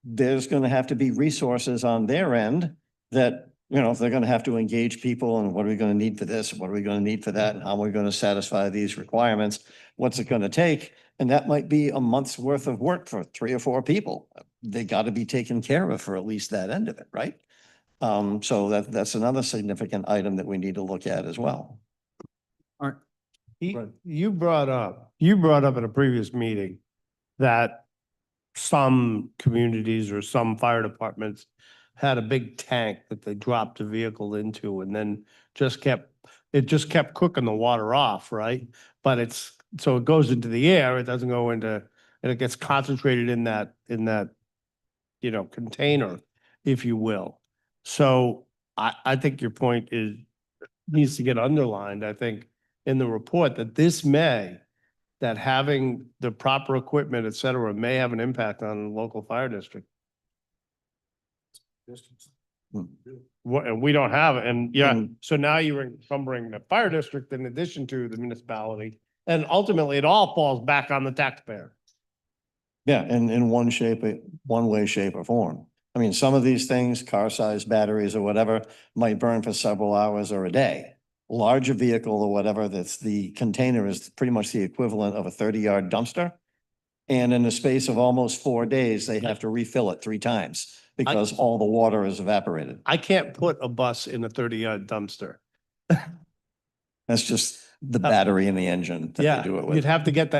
there's going to have to be resources on their end that, if they're going to have to engage people and what are we going to need for this? What are we going to need for that? And how are we going to satisfy these requirements? What's it going to take? And that might be a month's worth of work for 3 or 4 people. They got to be taken care of for at least that end of it, right? So that's another significant item that we need to look at as well. You brought up at a previous meeting that some communities or some fire departments had a big tank that they dropped a vehicle into and then it just kept cooking the water off, right? But so it goes into the air, it doesn't go into, and it gets concentrated in that, container, if you will. So I think your point needs to get underlined, I think, in the report that having the proper equipment, et cetera, may have an impact on the local fire district. And we don't have it. And so now you're encumbering the fire district in addition to the municipality. And ultimately, it all falls back on the taxpayer. Yeah, in one way, shape or form. I mean, some of these things, car-sized batteries or whatever, might burn for several hours or a day. Larger vehicle or whatever, the container is pretty much the equivalent of a 30-yard dumpster. And in the space of almost 4 days, they have to refill it 3 times because all the water is evaporated. I can't put a bus in a 30-yard dumpster. That's just the battery in the engine that Yeah, they do it with. you'd have to get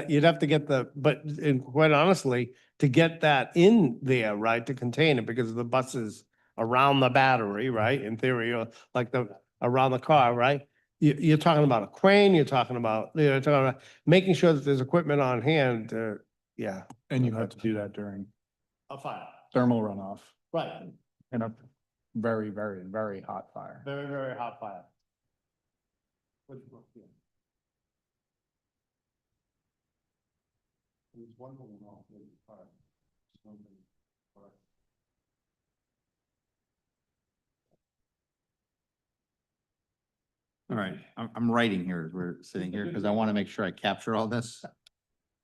but quite honestly, to get that in there, right, to contain it, because the bus is around the battery, right, in theory, or like around the car, right? You're talking about a crane, you're talking about making sure that there's equipment on hand, yeah. And you have to do that during A fire. thermal runoff Right, in a very, very, very hot fire. very, very hot fire. All right, I'm writing here as we're sitting here because I want to make sure I capture all this.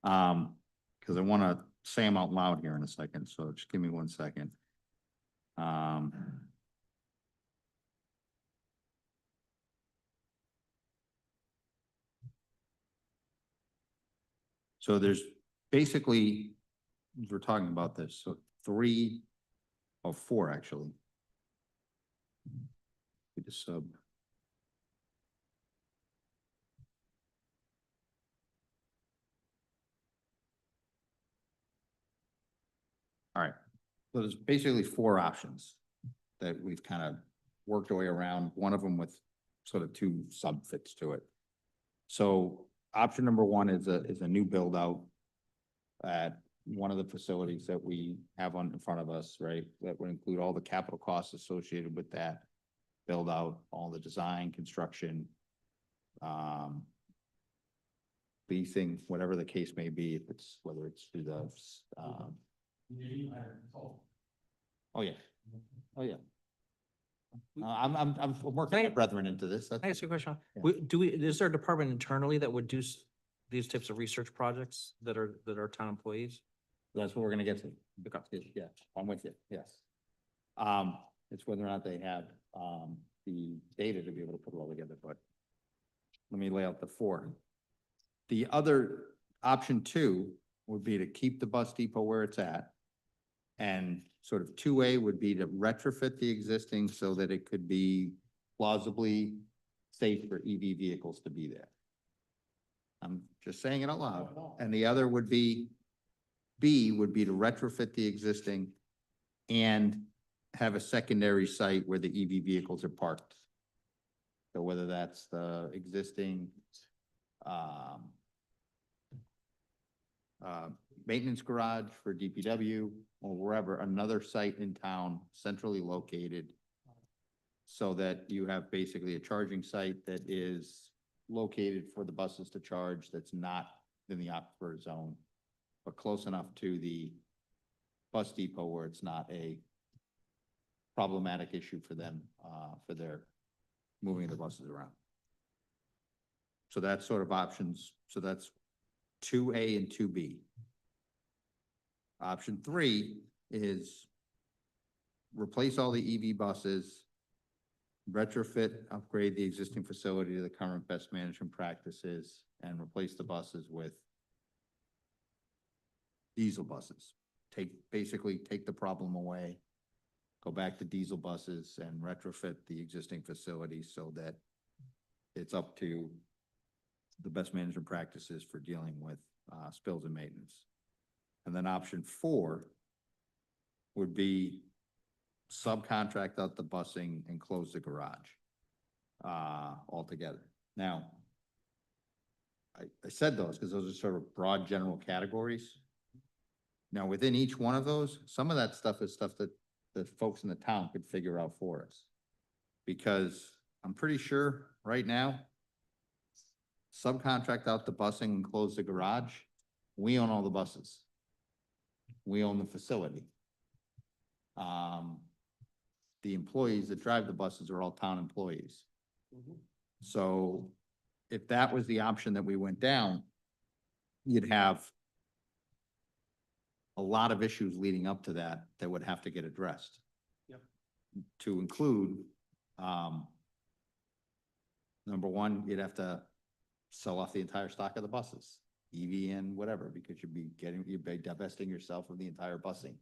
Because I want to say them out loud here in a second, so just give me 1 second. So there's basically, we're talking about this, so 3 or 4 actually. The sub. All right, so there's basically 4 options that we've kind of worked our way around, one of them with sort of 2 subfits to it. So option number 1 is a new build out at one of the facilities that we have on in front of us, right? That would include all the capital costs associated with that build out, all the design, construction, leasing, whatever the case may be, if it's, whether it's through the, oh, yeah. Oh, yeah. I'm working my brethren into this. Can I ask you a question? Yeah. Is there a department internally that would do these types of research projects that are town employees? That's what we're gonna get to. Yeah, I'm with you, yes. It's whether or not they have, the data to be able to put it all together, but let me lay out the 4. The other option 2 would be to keep the bus depot where it's at. And sort of 2A would be to retrofit the existing so that it could be plausibly safe for EV vehicles to be there. I'm just saying it out loud. And the other would be, B would be to retrofit the existing and have a secondary site where the EV vehicles are parked. So whether that's the existing, maintenance garage for DPW or wherever, another site in town centrally located so that you have basically a charging site that is located for the buses to charge that's not in the aquifer zone, but close enough to the bus depot where it's not a problematic issue for them, for their moving the buses around. So that's sort of options. So that's 2A and 2B. Option 3 is replace all the EV buses, retrofit, upgrade the existing facility to the current best management practices, and replace the buses with diesel buses. Basically take the problem away, go back to diesel buses and retrofit the existing facilities so that it's up to the best management practices for dealing with spills and maintenance. And then option 4 would be subcontract out the busing and close the garage altogether. Now, I said those because those are sort of broad general categories. Now, within each one of those, some of that stuff is stuff that the folks in the town could figure out for us. Because I'm pretty sure right now, subcontract out the busing and close the garage, we own all the buses. We own the facility. The employees that drive the buses are all town employees. So if that was the option that we went down, you'd have a lot of issues leading up to that that would have to get addressed. Yep. To include, number 1, you'd have to sell off the entire stock of the buses, EV and whatever, because you'd be divesting yourself of the entire busing.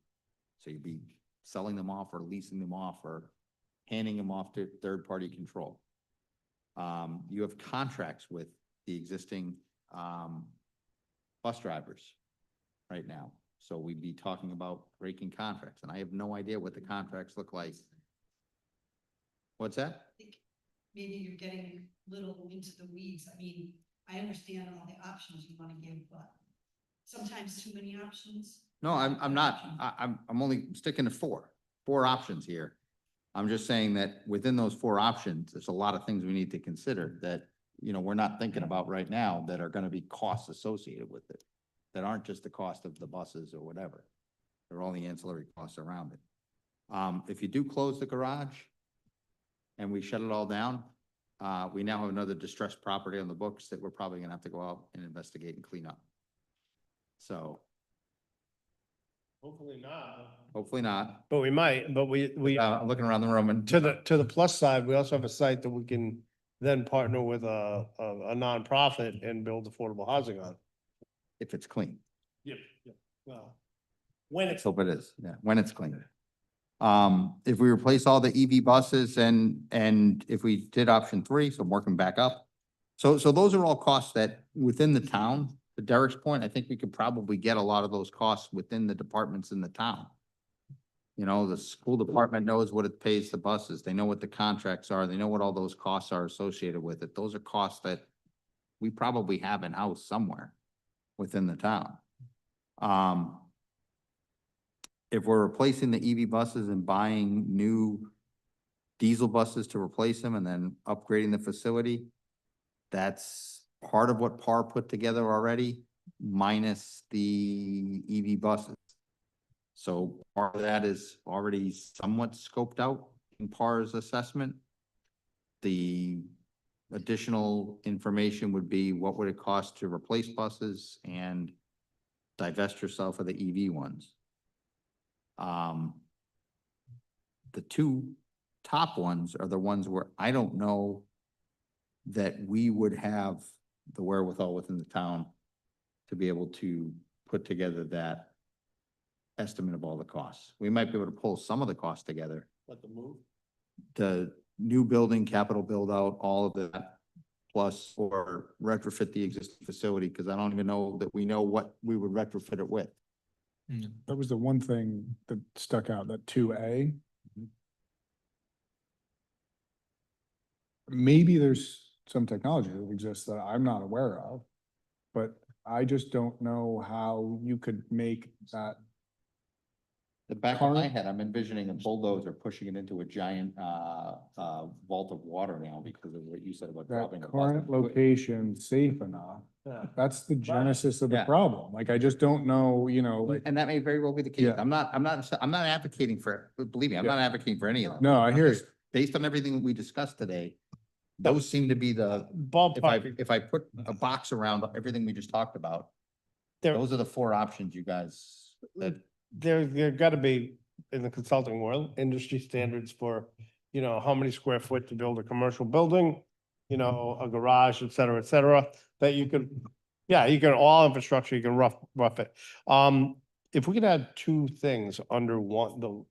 So you'd be selling them off or leasing them off or handing them off to third-party control. You have contracts with the existing bus drivers right now. So we'd be talking about breaking contracts, and I have no idea what the contracts look like. What's that? Think maybe you're getting a little into the weeds. I mean, I understand all the options you want to give, but sometimes too many options. No, I'm not. I'm only sticking to 4 options here. I'm just saying that within those 4 options, there's a lot of things we need to consider that, we're not thinking about right now that are gonna be costs associated with it. That aren't just the cost of the buses or whatever. They're all the ancillary costs around it. If you do close the garage and we shut it all down, we now have another distressed property on the books that we're probably gonna have to go out and investigate and clean up. So Hopefully not. Hopefully not. But we might, but we, I'm looking around the room and. to the plus side, we also have a site that we can then partner with a nonprofit and build affordable housing on. If it's clean. Yep, yep. Well, when Let's hope it is, yeah, when it's clean. If we replace all the EV buses and if we did option 3, so I'm working back up. So those are all costs that within the town, to Derek's point, I think we could probably get a lot of those costs within the departments in the town. You know, the school department knows what it pays the buses. They know what the contracts are. They know what all those costs are associated with it. Those are costs that we probably have in-house somewhere within the town. If we're replacing the EV buses and buying new diesel buses to replace them and then upgrading the facility, that's part of what PAR put together already, minus the EV buses. So part of that is already somewhat scoped out in PAR's assessment. The additional information would be what would it cost to replace buses and divest yourself of the EV ones. The two top ones are the ones where I don't know that we would have the wherewithal within the town to be able to put together that estimate of all the costs. We might be able to pull some of the costs together. Let them move. The new building, capital build out, all of that, plus or retrofit the existing facility, because I don't even know that we know what we would retrofit it with. That was the one thing that stuck out, that 2A. Maybe there's some technology that exists that I'm not aware of, but I just don't know how you could make that. The back of my Current- head, I'm envisioning a bulldozer pushing it into a giant, vault of water now because of what you said about That dropping. a bus. current location safe enough. Yeah. That's the genesis of the Yeah. problem. Like, I just don't know, like, And that may very well be the case. Yeah. I'm not advocating for, believe me, I'm Yeah. not advocating for any of them. no, I I'm hear you. just- Based on everything we discussed today, those seem to be the, Ballpark, if I put a box around everything we just talked about, there, those are the 4 options you guys, that, there gotta be, in the consulting world, industry standards for, how many square foot to build a commercial building, a garage, et cetera, that you could, yeah, you can, all infrastructure, you can rough it. If we could add 2 things under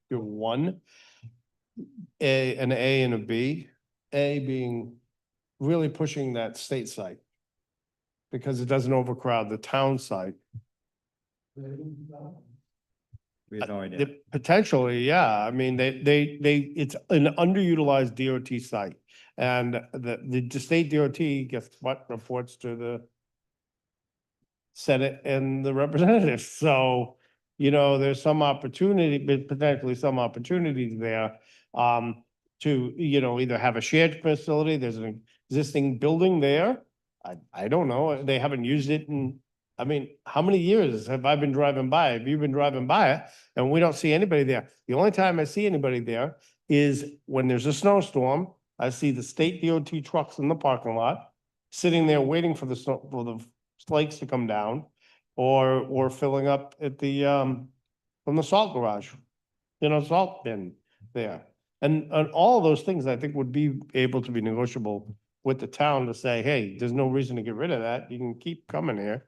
your one, an A and a B, A being really pushing that state site because it doesn't overcrowd the town site. we have no idea. Potentially, yeah. I mean, it's an underutilized DOT site. And the state DOT gets what reports to the Senate and the representatives. So, there's some opportunity, but potentially some opportunities there. To, either have a shared facility, there's an existing building there. I don't know, they haven't used it in, I mean, how many years have I been driving by? Have you been driving by it? And we don't see anybody there. The only time I see anybody there is when there's a snowstorm. I see the state DOT trucks in the parking lot, sitting there waiting for for the flakes to come down, or filling up at the, from the salt garage, salt bin there. And all of those things I think would be able to be negotiable with the town to say, hey, there's no reason to get rid of that. You can keep coming here.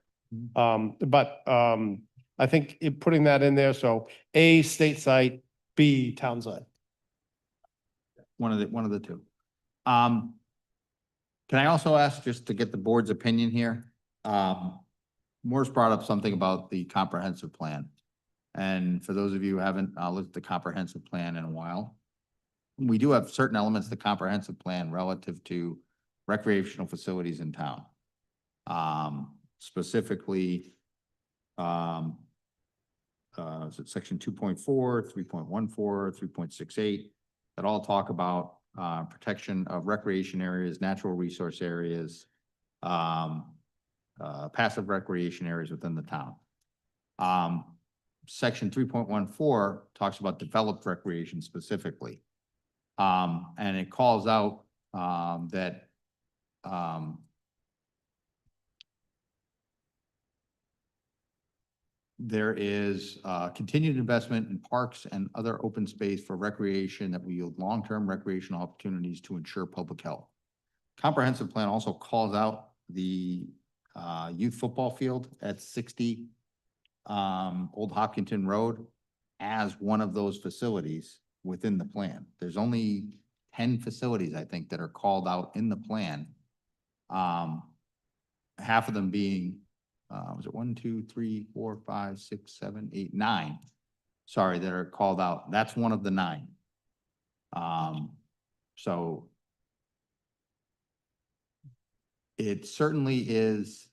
I think putting that in there, so A, state site, B, town site. One of the 2. Can I also ask, just to get the board's opinion here? Moore's brought up something about the comprehensive plan. And for those of you who haven't looked at the comprehensive plan in a while, we do have certain elements of the comprehensive plan relative to recreational facilities in town. Specifically, section 2.4, 3.14, 3.68, that all talk about protection of recreation areas, natural resource areas, passive recreation areas within the town. Section 3.14 talks about developed recreation specifically. And it calls out that there is continued investment in parks and other open space for recreation that will yield long-term recreational opportunities to ensure public health. Comprehensive plan also calls out the youth football field at 60 Old Hopkinton Road as one of those facilities within the plan. There's only 10 facilities, I think, that are called out in the plan. Half of them being, was it 1, 2, 3, 4, 5, 6, 7, 8, 9? Sorry, that are called out. That's one of the 9. So it certainly is,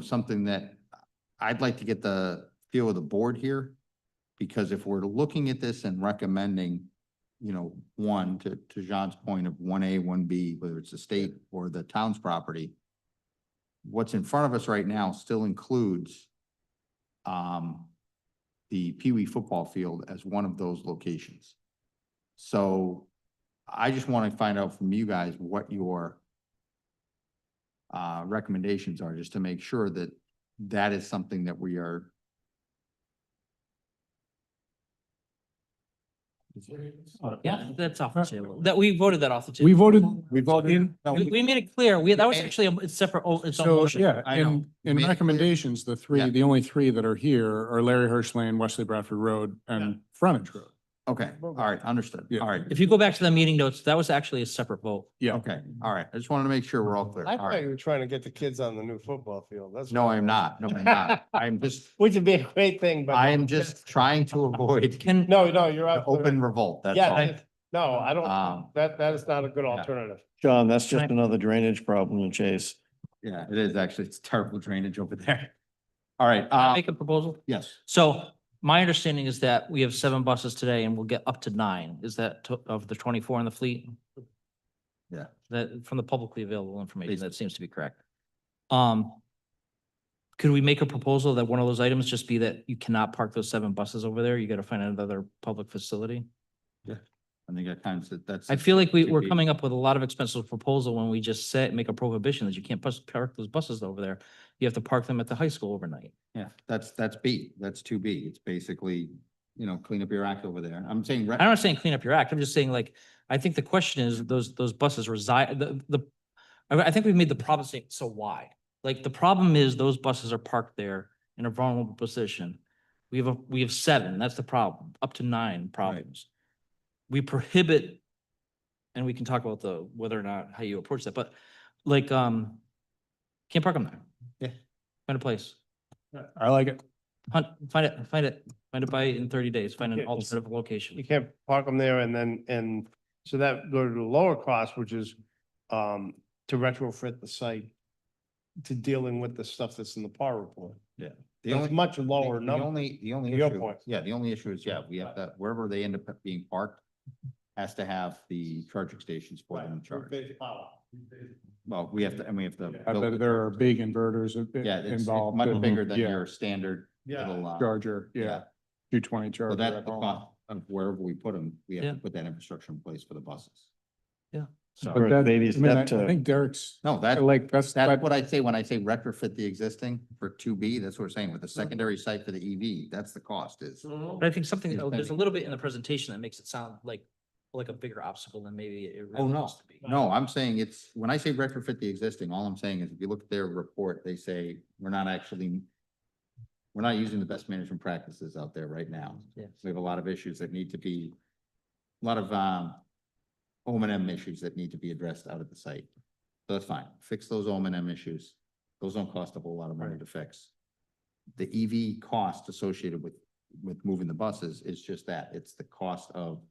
something that I'd like to get the feel of the board here. Because if we're looking at this and recommending, one, to Jean's point of 1A, 1B, whether it's the state or the town's property, what's in front of us right now still includes the Pee Wee football field as one of those locations. So I just want to find out from you guys what your recommendations are, just to make sure that that is something that we are. Yeah, that's off the table. That we voted that off the table. We voted. We voted. We made it clear. That was actually a separate, its own So, motion. yeah, I know. in Made it clear. recommendations, the Yeah. the only three that are here are Larry Hirsch Lane, Wesley Bradford Road, and Frontage Road. Okay, all right, understood. Yeah. All right. If you go back to the meeting notes, that was actually a separate vote. Yeah. Okay, all right. I just wanted to make sure we're all clear. I All thought right. you were trying to get the kids on the new football field. That's. No, what I'm not. No, I'm not. I'm just, Which would be a great thing, but. I am just trying to avoid Can, No, you're the absolutely open right. revolt, that's Yeah, all. no, I don't, Um, that is not a good alternative. John, that's just Can I- another drainage problem to chase. Yeah, it is actually. It's terrible drainage over there. All right, can I make a proposal? yes. So my understanding is that we have 7 buses today and we'll get up to 9. Is that of the 24 in the fleet? Yeah. That, from the publicly available information, Basically. that seems to be correct. Could we make a proposal that one of those items just be that you cannot park those 7 buses over there? You gotta find another public facility? I think at times that's. I feel like we're be- coming up with a lot of expensive proposal when we just make a prohibition that you can't park those buses over there. You have to park them at the high school overnight. Yeah, that's B. That's 2B. It's basically, clean up your act over there. I'm saying. I'm not saying clean up your act. I'm just saying, like, I think the question is those buses reside, I think we've made the problem statement so wide. Like, the problem is those buses are parked there in a vulnerable position. We have 7, that's the problem, up to 9 problems. We prohibit, and we can talk about whether or not, how you approach that, but like, can't park them there. Yeah. Find a place. I like it. Find it by in 30 days, find an Yeah, alternative location. You can't park them there and so that go to the lower cost, which is to retrofit the site to dealing with the stuff that's in the PAR report. The It's only, much lower the number. only To your issue, point. yeah, the only issue is, we have that, wherever they end up being parked, has to have the charging stations for them to charge. Well, we have to, and we have to. I build the bet there are charging big inverters Yeah, it's involved. much bigger than Yeah. your standard little. Charger, yeah, 220 So charger. that's at the home. cost of wherever we put them, we have Yeah. to put that infrastructure in place for the buses. Yeah. So, But that, Baby I mean, I step to- think Derek's, no, that, like, that's, that's what I say when I say retrofit the existing for 2B, that's what we're saying with the secondary site for the EV, that's the cost is. But I think something, It's there's a been- little bit in the presentation that makes it sound like a bigger obstacle than maybe it Oh, really no, wants to be. no, I'm saying it's, when I say retrofit the existing, all I'm saying is if you look at their report, they say we're not using the best management practices out there right now. Yeah. We have a lot of issues that need to be, a lot of, O&M issues that need to be addressed out at the site. So that's fine. Fix those O&M issues. Those don't cost a whole lot of money to fix. The EV cost associated with moving the buses is just that. It's the cost of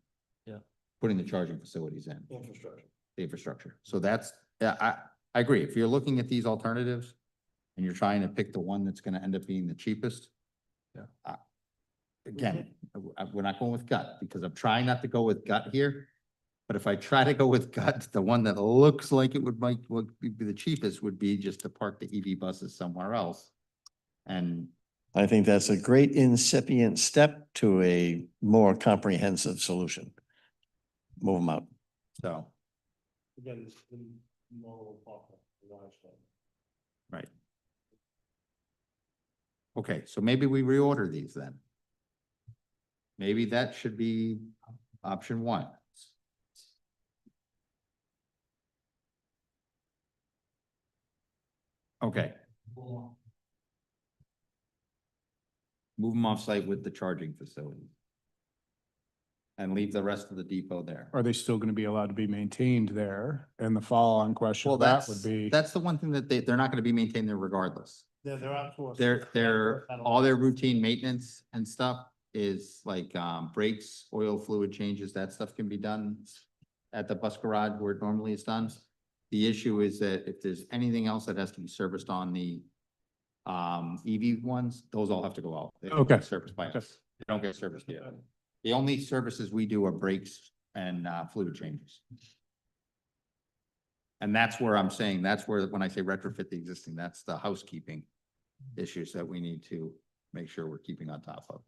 putting the charging facilities in. The infrastructure. So that's, I agree. If you're looking at these alternatives and you're trying to pick the one that's gonna end up being the cheapest. Again, we're not going with gut because I'm trying not to go with gut here. But if I try to go with gut, the one that looks like it would be the cheapest would be just to park the EV buses somewhere else. And I think that's a great incipient step to a more comprehensive solution. Move them out. so, Again, it's the normal park, the large one. right. Okay, so maybe we reorder these then. Maybe that should be option one. Okay. Move them off-site with the charging facility. And leave the rest of the depot there. Are they still gonna be allowed to be maintained there? And the follow-on question Well, to that would be. that's the one thing that they're not gonna be maintained there regardless. They're outsourced. They're, all their routine maintenance and stuff is like, brakes, oil fluid changes, that stuff can be done at the bus garage where it normally is done. The issue is that if there's anything else that has to be serviced on the EV ones, those all have to go out. They don't get Okay. serviced by us. They don't get serviced here. The only services we do are brakes and fluid changes. And that's where I'm saying, that's where, when I say retrofit the existing, that's the housekeeping issues that we need to make sure we're keeping on top of.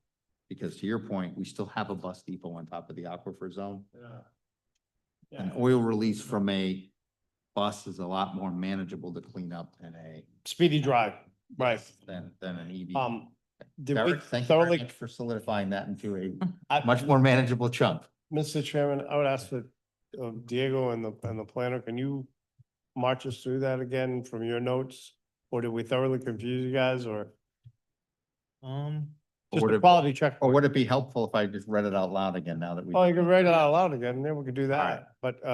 Because to your point, we still have a bus depot on top of the aquifer zone. An oil release from a bus is a lot more manageable to clean up than Speedy Drive, right. than an EV. Did we Derek, thank you very thoroughly, much for solidifying that into a I- much more manageable chunk. Mr. Chairman, I would ask for Diego and the planner, can you march us through that again from your notes? Or did we thoroughly confuse you guys or just would a it- quality check? Or would it be helpful if I just read it out loud again now that we? Oh, you can write it out loud again, then we could do right. that, but,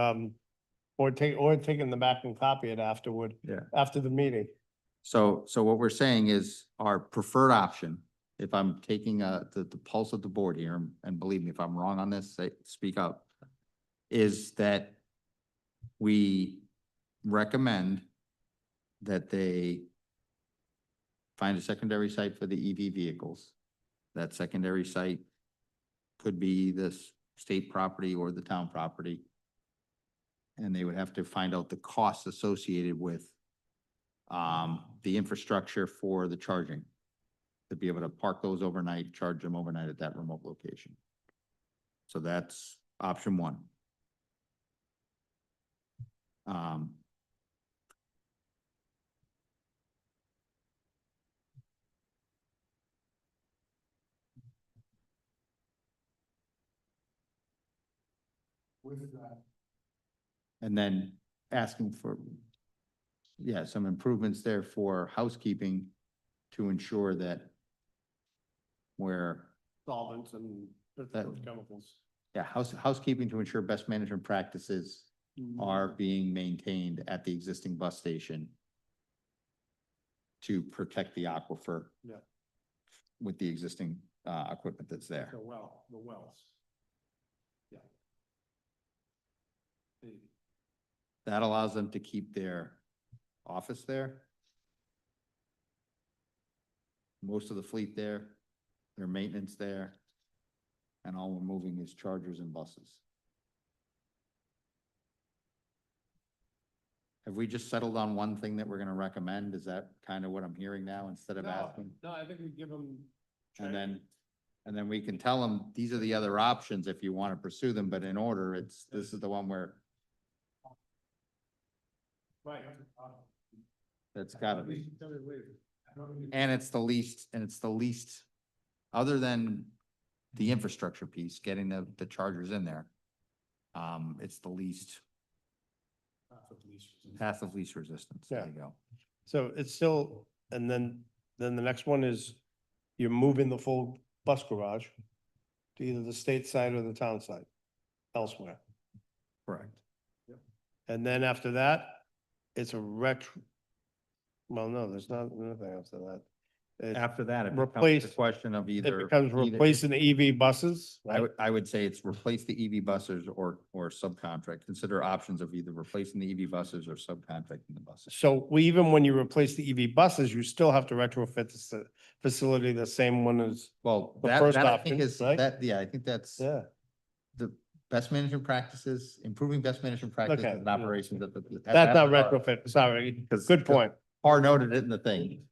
or taking them back and copy it afterward. Yeah. After the meeting. So what we're saying is our preferred option, if I'm taking the pulse of the board here, and believe me, if I'm wrong on this, speak up, is that we recommend that they find a secondary site for the EV vehicles. That secondary site could be this state property or the town property. And they would have to find out the costs associated with the infrastructure for the charging. To be able to park those overnight, charge them overnight at that remote location. So that's option one. And then asking for, yeah, some improvements there for housekeeping to ensure that where, Solvents and chemicals. yeah, housekeeping to ensure best management practices are being maintained at the existing bus station to protect the aquifer. Yeah. With the existing equipment that's there. The wells. Yeah. That allows them to keep their office there. Most of the fleet there, their maintenance there. And all we're moving is chargers and buses. Have we just settled on one thing that we're gonna recommend? Is that kind of what I'm hearing now instead of asking? No, I think we give them. And then we can tell them, these are the other options if you want to pursue them, but in order, this is the one where Right. it's gotta be. And it's the least, other than the infrastructure piece, getting the chargers in there. It's the least path of least resistance. There Yeah. you go. So it's still, and then the next one is you're moving the full bus garage to either the state side or the town side elsewhere. Correct. And then after that, it's a well, no, there's not anything after that. After that, it becomes Replace- the question of It either. becomes replacing the EV buses, right? I would say it's replace the EV buses or subcontract. Consider options of either replacing the EV buses or subcontracting the buses. So even when you replace the EV buses, you still have to retrofit the facility, the same one as, Well, The that, first that I option, think is, right? yeah, I think that's yeah. the best management practices, improving best management practices Okay, and yeah. operations. That's not retrofit, sorry. Good point. Par noted it in the thing.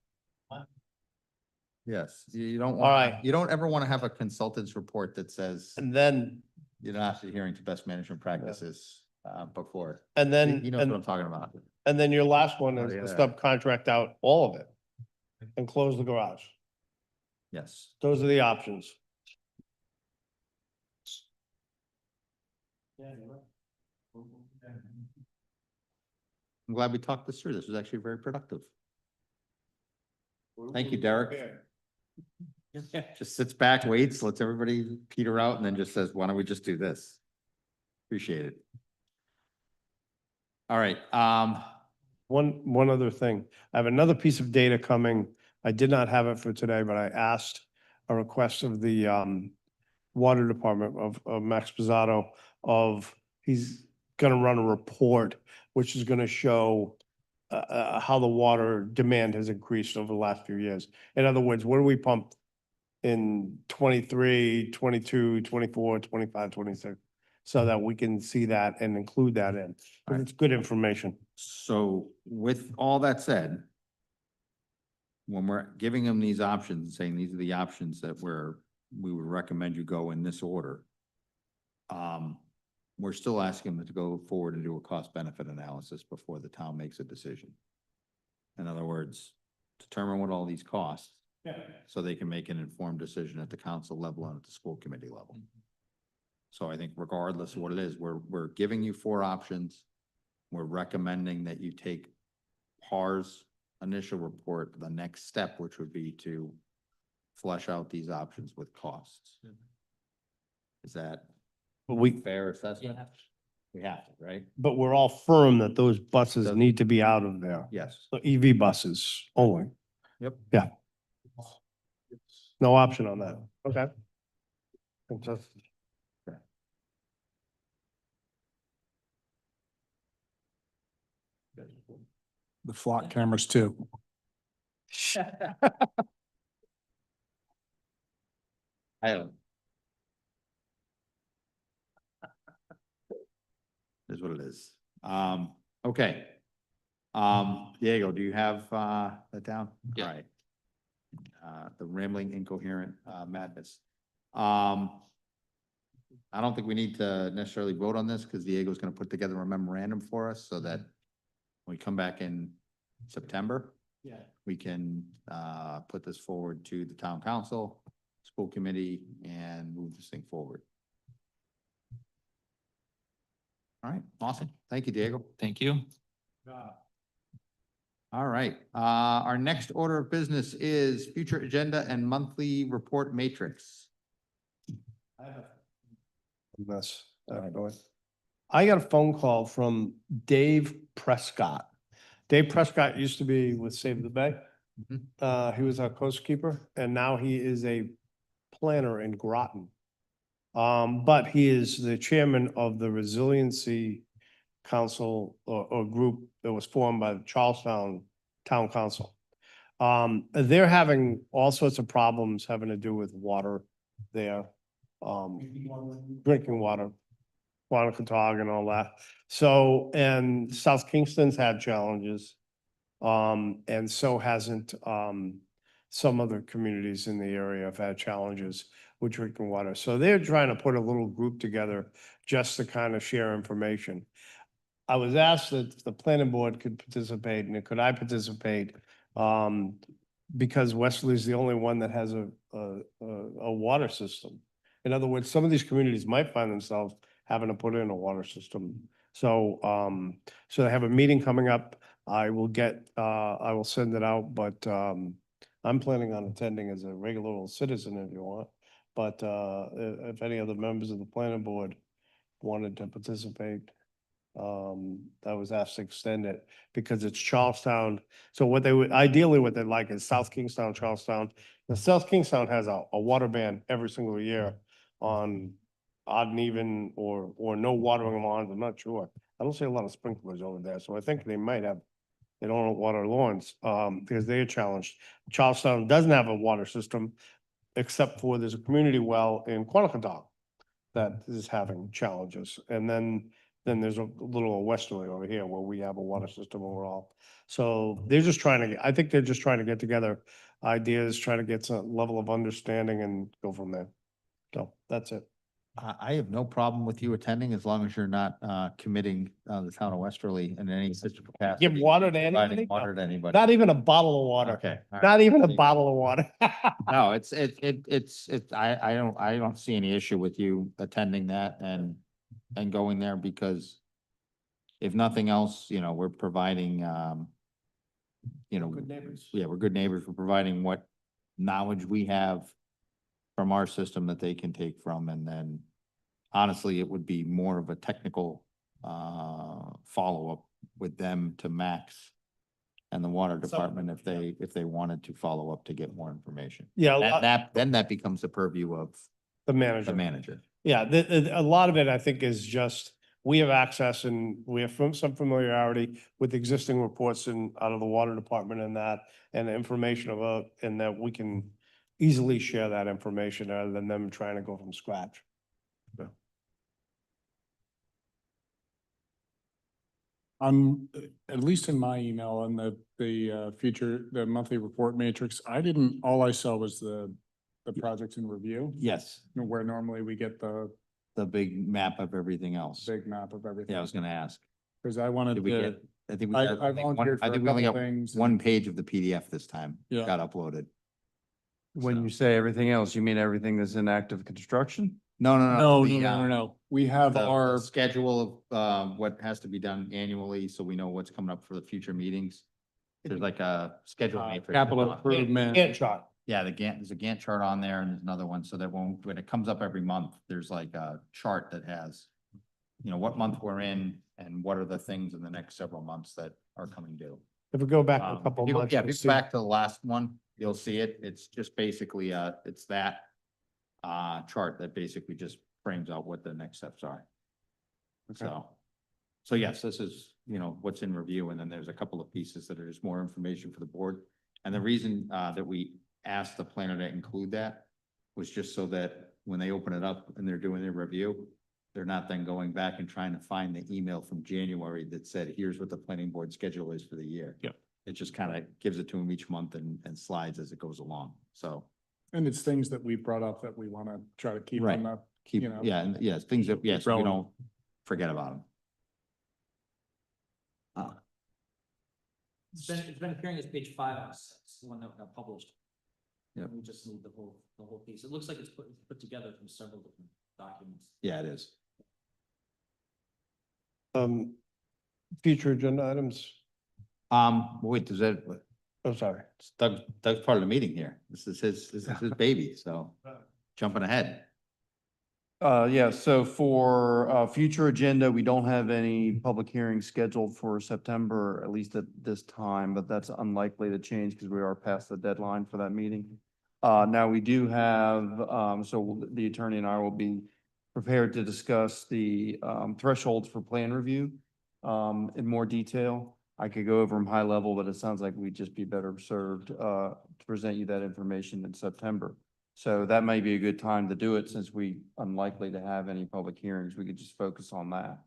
Yes, you don't All want, right. you don't ever want to have a consultant's report that says And then, you're not adhering to best management practices, before. and then, He knows what I'm talking about. and then your last one Oh, is yeah. to subcontract out all of it and close the garage. Yes. Those are the options. I'm glad we talked this through. This was actually very productive. Thank you, Derek. Just sits back, waits, lets everybody peter out, and then just says, why don't we just do this? Appreciate it. All right, One other thing. I have another piece of data coming. I did not have it for today, but I asked a request of the water department of Max Pizzato he's gonna run a report which is gonna show how the water demand has increased over the last few years. In other words, what do we pump in 23, 22, 24, 25, 26, so that we can see that and include that in. 'Cause it's good information. so with all that said, when we're giving them these options, saying these are the options that we would recommend you go in this order, we're still asking them to go forward and do a cost benefit analysis before the town makes a decision. In other words, determine what all these cost, so they can make an informed decision at the council level and at the school committee level. So I think regardless of what it is, we're giving you 4 options. We're recommending that you take PAR's initial report, the next step, which would be to flesh out these options with costs. Is that But fair assessment? We have to, right? but we're all firm that those buses Does- need to be out of there. Yes. The EV buses only. Yep. Yeah. No option on that. Okay. Fantastic. The flock cameras too. I don't. Is what it is. Okay. Diego, do you have, that down? Yeah. All right. The rambling incoherent, madness. I don't think we need to necessarily vote on this because Diego's gonna put together a memorandum for us so that when we come back in September, we can, put this forward to the town council, school committee, and move this thing forward. All right, awesome. Thank you, Diego. Thank you. All right, our next order of business is future agenda and monthly report matrix. Mess. All right, go ahead. I got a phone call from Dave Prescott. Dave Prescott used to be with Save the Bay. He was our coastkeeper and now he is a planner in Groton. But he is the chairman of the Resiliency Council or group that was formed by the Charlestown Town Council. They're having all sorts of problems having to do with water there. Drinking water, Quanacatog and all that. So, and South Kingston's had challenges. And so hasn't, some other communities in the area have had challenges with drinking water. So they're trying to put a little group together just to kind of share information. I was asked if the planning board could participate and could I participate? Because Westerly is the only one that has a water system. In other words, some of these communities might find themselves having to put in a water system. So, so they have a meeting coming up. I will send it out, but, I'm planning on attending as a regular old citizen if you want. But, if any other members of the planning board wanted to participate, I was asked to extend it because it's Charlestown. So what they would, ideally what they'd like is South Kingstown, Charlestown. The South Kingstown has a water ban every single year on odd and even or no watering lawns. I'm not sure. I don't see a lot of sprinklers over there. So I think they might have, they don't water lawns, because they are challenged. Charlestown doesn't have a water system except for there's a community well in Quanacatog that is having challenges. And then there's a little Westerly over here where we have a water system overall. So they're just trying to, I think they're just trying to get together ideas, try to get some level of understanding and go from there. So that's it. I have no problem with you attending as long as you're not committing the town of Westerly in any such capacity. Give water to providing anybody? Water to anybody. Not even a bottle of water. Okay. all right. Not even a bottle of water. No, I don't see any issue with you attending that and going there because if nothing else, you know, we're providing, you know, Good neighbors. yeah, we're good neighbors. We're providing what knowledge we have from our system that they can take from, and then honestly, it would be more of a technical, follow-up with them to Max and the water department if they wanted to follow up to get more information. Yeah, Then that becomes the purview of the manager. the manager. Yeah, a lot of it, I think, is just, we have access and we have some familiarity with existing reports and out of the water department and that, and the information about, and that we can easily share that information rather than them trying to go from scratch. At least in my email and the monthly report matrix, all I saw was the projects in review, Yes, where normally we get the the big map of everything else. big map of everything. Yeah, I was gonna ask. Cause I wanted Did we to, get, I think we I got, I think one- volunteered for I a think we only couple got things. one and- page of the PDF this time. Yeah. Got uploaded. When So- you say everything else, you mean everything that's in active construction? No, no, No, the, no, no, no, no. We have the our, schedule of, what has to be done annually, so we know what's coming up for the future meetings. There's like a schedule matrix. capital improvement. Gantt chart. Yeah, there's a Gantt chart on there and there's another one, so that when it comes up every month, there's like a chart that has, you know, what month we're in and what are the things in the next several months that are coming due. If we go back a Um, couple if of you go- months. Yeah, you'll if you see- go back to the last one, you'll see it. It's just basically, it's that chart that basically just frames out what the next steps are. So yes, this is, you know, what's in review, and then there's a couple of pieces that are just more information for the board. And the reason that we asked the planner to include that was just so that when they open it up and they're doing their review, they're not then going back and trying to find the email from January that said, here's what the planning board schedule is for the year. Yeah. It just kind of gives it to them each month and slides as it goes along. So and it's things that we brought up that we want to try to keep Right. on the, keep, You know, yeah, and yes, things that, yes, we relevant. don't forget about them. It's been appearing as page 5 on 6, the one that got published. Yep. We just need the whole piece. It looks like it's put together from several different documents. Yeah, it is. Future agenda items. Wait, does that, I'm sorry. Doug's part of the meeting here. This is his baby, so jumping ahead. Yeah, so for future agenda, we don't have any public hearings scheduled for September, at least at this time, but that's unlikely to change because we are past the deadline for that meeting. Now we do have, so the attorney and I will be prepared to discuss the thresholds for plan review in more detail. I could go over them high level, but it sounds like we'd just be better served to present you that information in September. So that may be a good time to do it since we unlikely to have any public hearings. We could just focus on that.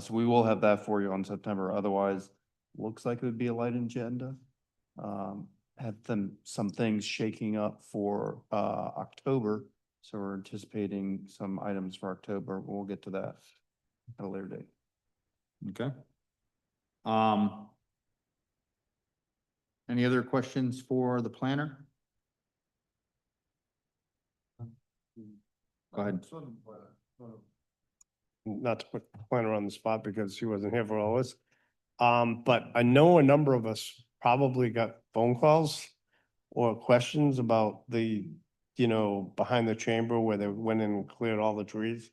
So we will have that for you on September. Otherwise, looks like it would be a light agenda. Have some things shaking up for October. So we're anticipating some items for October. We'll get to that at a later date. Okay. Any other questions for the planner? Go ahead. Not to put the planner on the spot because she wasn't here for all this. But I know a number of us probably got phone calls or questions about the, you know, behind the chamber where they went in and cleared all the trees.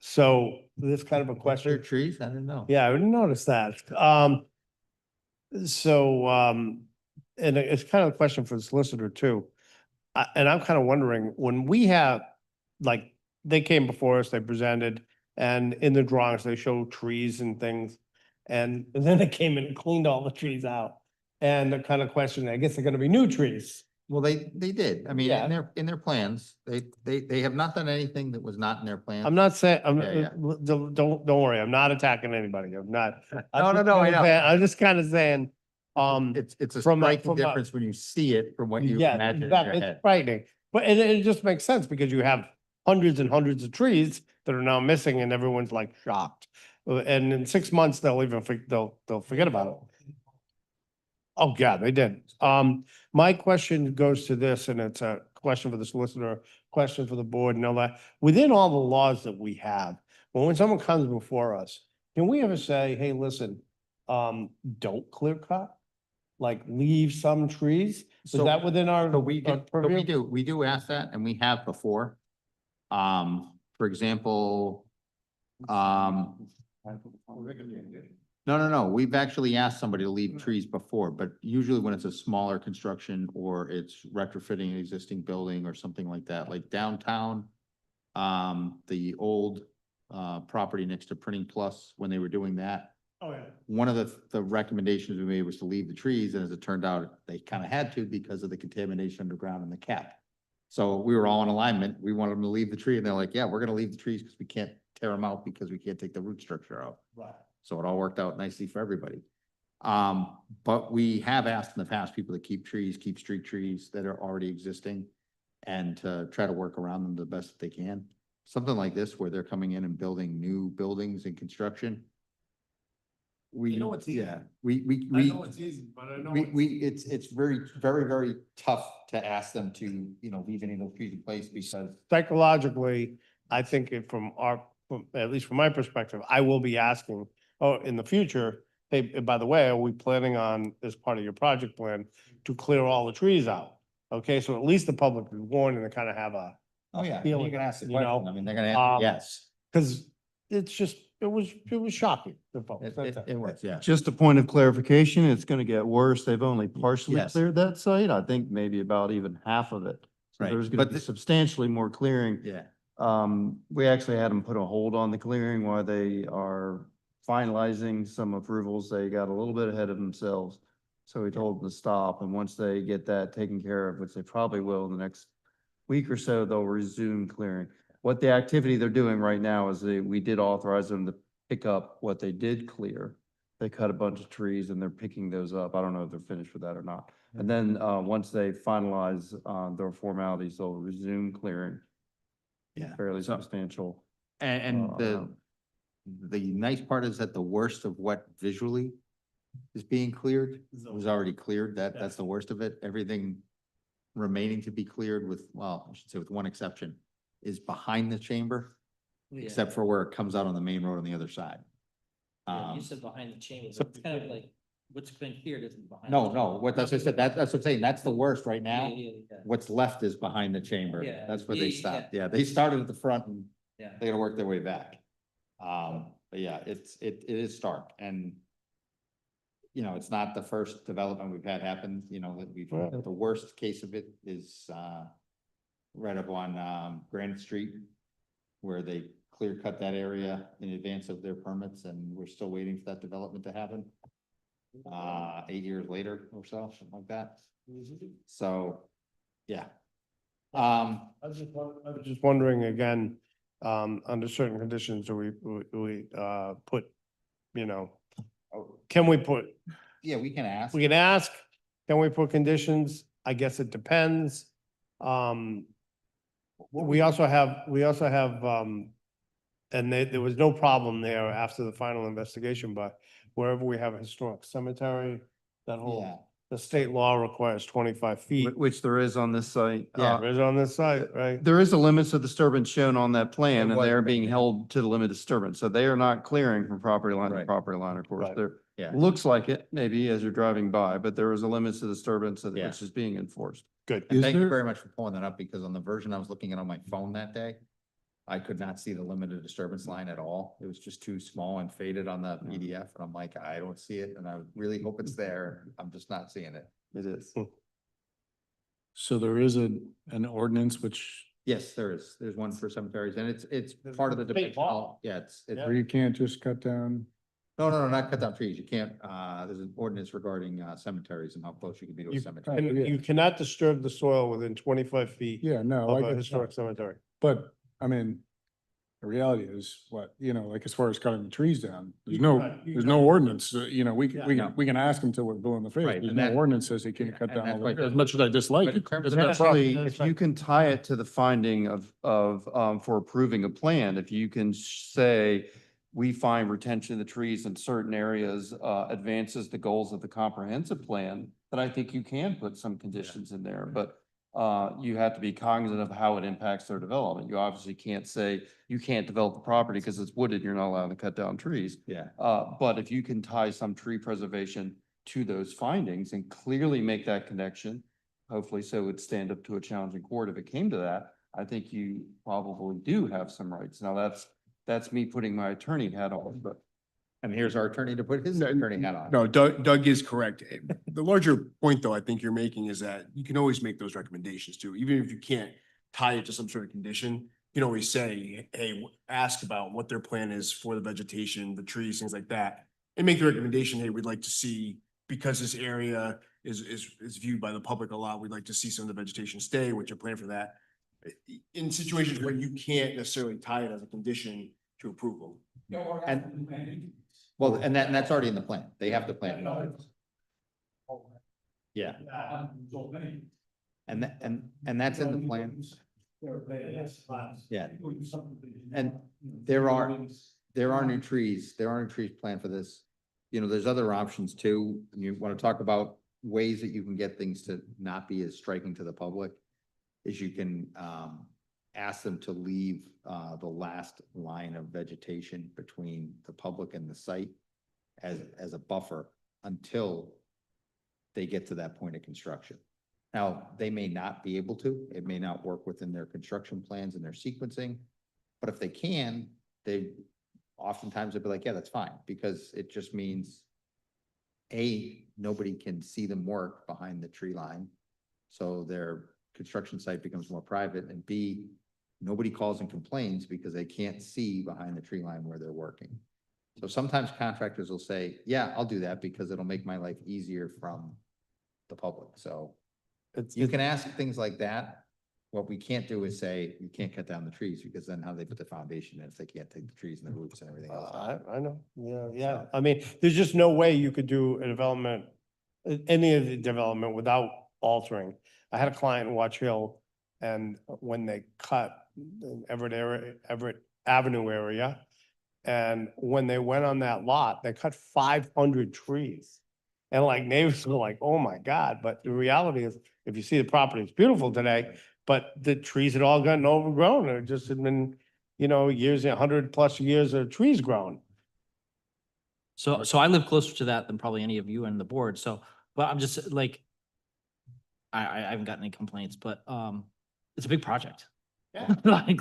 So this kind of a Clear question. trees? I didn't know. Yeah, I didn't notice that. And it's kind of a question for the solicitor too. And I'm kind of wondering, when we have, like, they came before us, they presented, and in the drawings, they show trees and things. And then they came in and cleaned all the trees out. And the kind of question, I guess they're gonna be new trees. Well, they did. I mean, Yeah. in their plans, they have not done anything that was not in their plans. I'm not saying, Yeah, yeah. don't worry, I'm not attacking anybody, I'm not. I'm No, just no, I kinda know. saying- I'm just kind of saying, It's a from a- striking from a- difference when you see it from what you yeah, imagine in exactly, your it's head. frightening, but it just makes sense because you have hundreds and hundreds of trees that are now missing and everyone's like shocked. And in 6 months, they'll even, they'll forget about it. Oh, yeah, they did. My question goes to this, and it's a question for the solicitor, question for the board and all that. Within all the laws that we have, when someone comes before us, can we ever say, hey, listen, don't clear cut? Like leave some trees? Is So- that within our? So we our do, so we purview? we do ask that, and we have before. For example, no, we've actually asked somebody to leave trees before, but usually when it's a smaller construction or it's retrofitting an existing building or something like that, like downtown. The old, property next to Printing Plus, when they were doing that, Oh, yeah. one of the recommendations we made was to leave the trees, and as it turned out, they kind of had to because of the contamination underground and the cap. So we were all in alignment. We wanted them to leave the tree, and they're like, yeah, we're gonna leave the trees because we can't tear them out because we can't take the root structure out. Right. So it all worked out nicely for everybody. But we have asked in the past people to keep trees, keep street trees that are already existing, and to try to work around them the best that they can. Something like this, where they're coming in and building new buildings and construction. We, know it's easy. yeah, easy, but I know. it's very tough to ask them to, leave any of those trees in place because. Psychologically, I think at least from my perspective, I will be asking, in the future, hey, by the way, are we planning on, as part of your project plan, to clear all the trees out? Okay, so at least the public is warned and they kind of have a, Oh, yeah, feeling, you can ask the you know, question. I mean, they're gonna um, answer yes. because it's just, it was shocking. to folks. That's it. It was, yeah. Just a point of clarification, it's gonna get worse. They've only partially Yes. cleared that site. I think maybe about even half of it. So Right, there's but gonna be the- substantially more clearing. Yeah. We actually had them put a hold on the clearing while they are finalizing some approvals. They got a little bit ahead of themselves. So we told them to stop, and once they get that taken care of, which they probably will in the next week or so, they'll resume clearing. What the activity they're doing right now is we did authorize them to pick up what they did clear. They cut a bunch of trees and they're picking those up. I don't know if they're finished with that or not. And then, once they finalize, their formalities, they'll resume clearing. Yeah. Fairly substantial. And the amount. nice part is that the worst of what visually is being cleared was already cleared. That's the worst of it. Everything remaining to be cleared with, well, I should say with one exception, is behind the chamber, except for where it comes out on the main road on the other side. Yeah, you said behind the chamber, so- but it's kind of like, what's been cleared isn't behind. No, the no, chamber. what, that's what I said, that's what I'm saying, that's the worst right Yeah, now. yeah, yeah. What's left is behind the chamber. Yeah, That's where yeah, they yeah, stopped. Yeah, they started at the front and Yeah. they gotta work their way back. But yeah, it is stark and it's not the first development we've had happen, that we've, Yeah. the worst case of it is, right up on, Granite Street, where they clear cut that area in advance of their permits and we're still waiting for that development to happen. 8 years later or so, something like that. So, yeah. I was just wondering again, under certain conditions, do we put, can we put, Yeah, we can ask. we can ask, can we put conditions? I guess it depends. We also have, and there was no problem there after the final investigation, but wherever we have a historic cemetery, that Yeah. whole, the state law requires 25 feet. Which there is on this site. Yeah. Is on this side, right? There is a limits of disturbance shown on that plan, It and was they are back being then. held to the limit of disturbance. So they are not clearing from property line to Right. property line, of course. Right. There, Yeah. looks like it, maybe as you're driving by, but there is a limits of disturbance Yeah. which is being enforced. Good. And Is thank you there- very much for pulling that up because on the version I was looking at on my phone that day, I could not see the limited disturbance line at all. It was just too small and faded on the PDF. And I'm like, I don't see it. And I really hope it's there. I'm just not seeing it. It is. So there is an ordinance which, Yes, there is. There's one for cemeteries and it's There's part of the state dimensional. law. Yeah, it's, where you can't just cut down. no, not cut down trees. You can't, there's an ordinance regarding cemeteries and how close you can be to a You cemetery. And Yeah. you cannot disturb the soil within 25 feet Yeah, no, of I a get historic cemetery. but I mean, The reality is what, like as far as cutting the trees down, You there's can no cut- ordinance, Yeah. we can ask them till we're blue in the face. Right, There's and no that- ordinance says they can't cut and down that's all why- the, as much as I dislike But in it. terms That's of not that- Actually, That's if you right. can tie it to the finding for approving a plan, if you can say, we find retention of the trees in certain areas, advances the goals of the comprehensive plan, then I think you can put some conditions in there, but you have to be cognizant of how it impacts their development. You obviously can't say you can't develop the property because it's wooded, you're not allowed to cut down trees. Yeah. But if you can tie some tree preservation to those findings and clearly make that connection, hopefully so it would stand up to a challenging court if it came to that, I think you probably do have some rights. Now, that's me putting my attorney hat on, but And here's our attorney to put his attorney hat on. No, Doug is correct. The larger point, though, I think you're making is that you can always make those recommendations too, even if you can't tie it to some sort of condition. You can always say, hey, ask about what their plan is for the vegetation, the trees, things like that. And make the recommendation, hey, we'd like to see, because this area is viewed by the public a lot, we'd like to see some of the vegetation stay, what's your plan for that? In situations where you can't necessarily tie it as a condition to approval. And, well, and that's already in the plan. They have the plan. Yeah. And that's in the plan. Yeah. And there are new trees, planned for this. There's other options too. You want to talk about ways that you can get things to not be as striking to the public. Is you can, ask them to leave, the last line of vegetation between the public and the site as a buffer until they get to that point of construction. Now, they may not be able to, it may not work within their construction plans and their sequencing, but if they can, they oftentimes they'll be like, yeah, that's fine, because it just means A, nobody can see them work behind the tree line, so their construction site becomes more private, and B, nobody calls and complains because they can't see behind the tree line where they're working. So sometimes contractors will say, yeah, I'll do that because it'll make my life easier from the public. So you can ask things like that. What we can't do is say, you can't cut down the trees, because then how they put the foundation in if they can't take the trees and the roots and everything else out. I know, yeah. I mean, there's just no way you could do a development, any of the development without altering. I had a client in Watch Hill, and when they cut the Everett Avenue area, and when they went on that lot, they cut 500 trees. And like neighbors were like, oh my God, but the reality is, if you see the property, it's beautiful today, but the trees had all gotten overgrown, and it just had been, years, 100+ years of trees grown. So I live closer to that than probably any of you and the board, so, but I'm just like, I haven't gotten any complaints, but, it's a big project. Yeah.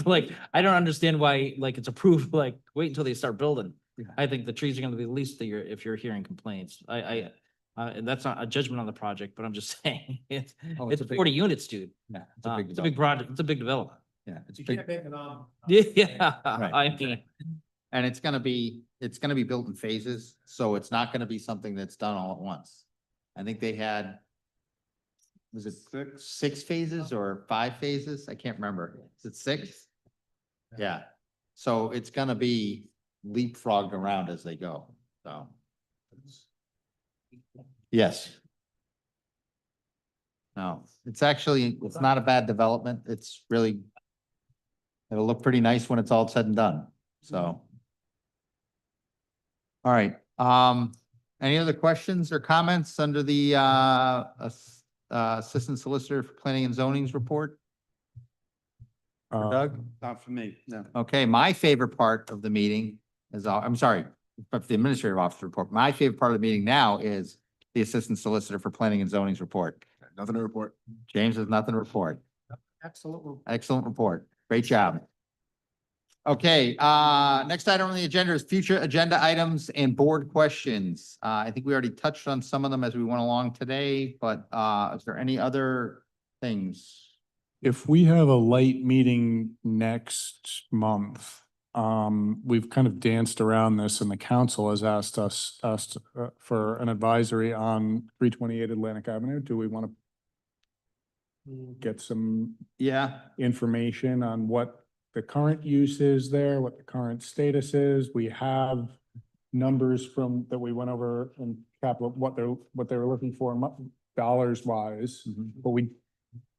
Like, I don't understand why, it's approved, wait until they start building. Yeah. I think the trees are gonna be the least of your, if you're hearing complaints. That's not a judgment on the project, but I'm just saying, it's Oh, it's a big- 40 units, dude. Yeah, It's a big project, it's a big development. Yeah, it's big. Yeah, Right. I mean, And it's gonna be built in phases, so it's not gonna be something that's done all at once. I think they had, was it six phases or 5 phases? I can't remember. Is it 6? Yeah, so it's gonna be leapfrogged around as they go, so. Yes. No, it's not a bad development. It's really, it'll look pretty nice when it's all said and done, so. All right, any other questions or comments under the, Assistant Solicitor for Planning and Zoning's report? Doug? not for me, no. Okay, my favorite part of the meeting is, I'm sorry, but the Administrative Officer report. My favorite part of the meeting now is the Assistant Solicitor for Planning and Zoning's report. Nothing to report. James has nothing to report. Excellent report. Great job. Okay, next item on the agenda is future agenda items and board questions. I think we already touched on some of them as we went along today, but is there any other things? If we have a light meeting next month, we've kind of danced around this and the council has asked for an advisory on 328 Atlantic Avenue. Do we want to get some Yeah, information on what the current use is there, what the current status is. We have numbers from, that we went over in capital, what they were looking for dollars wise, but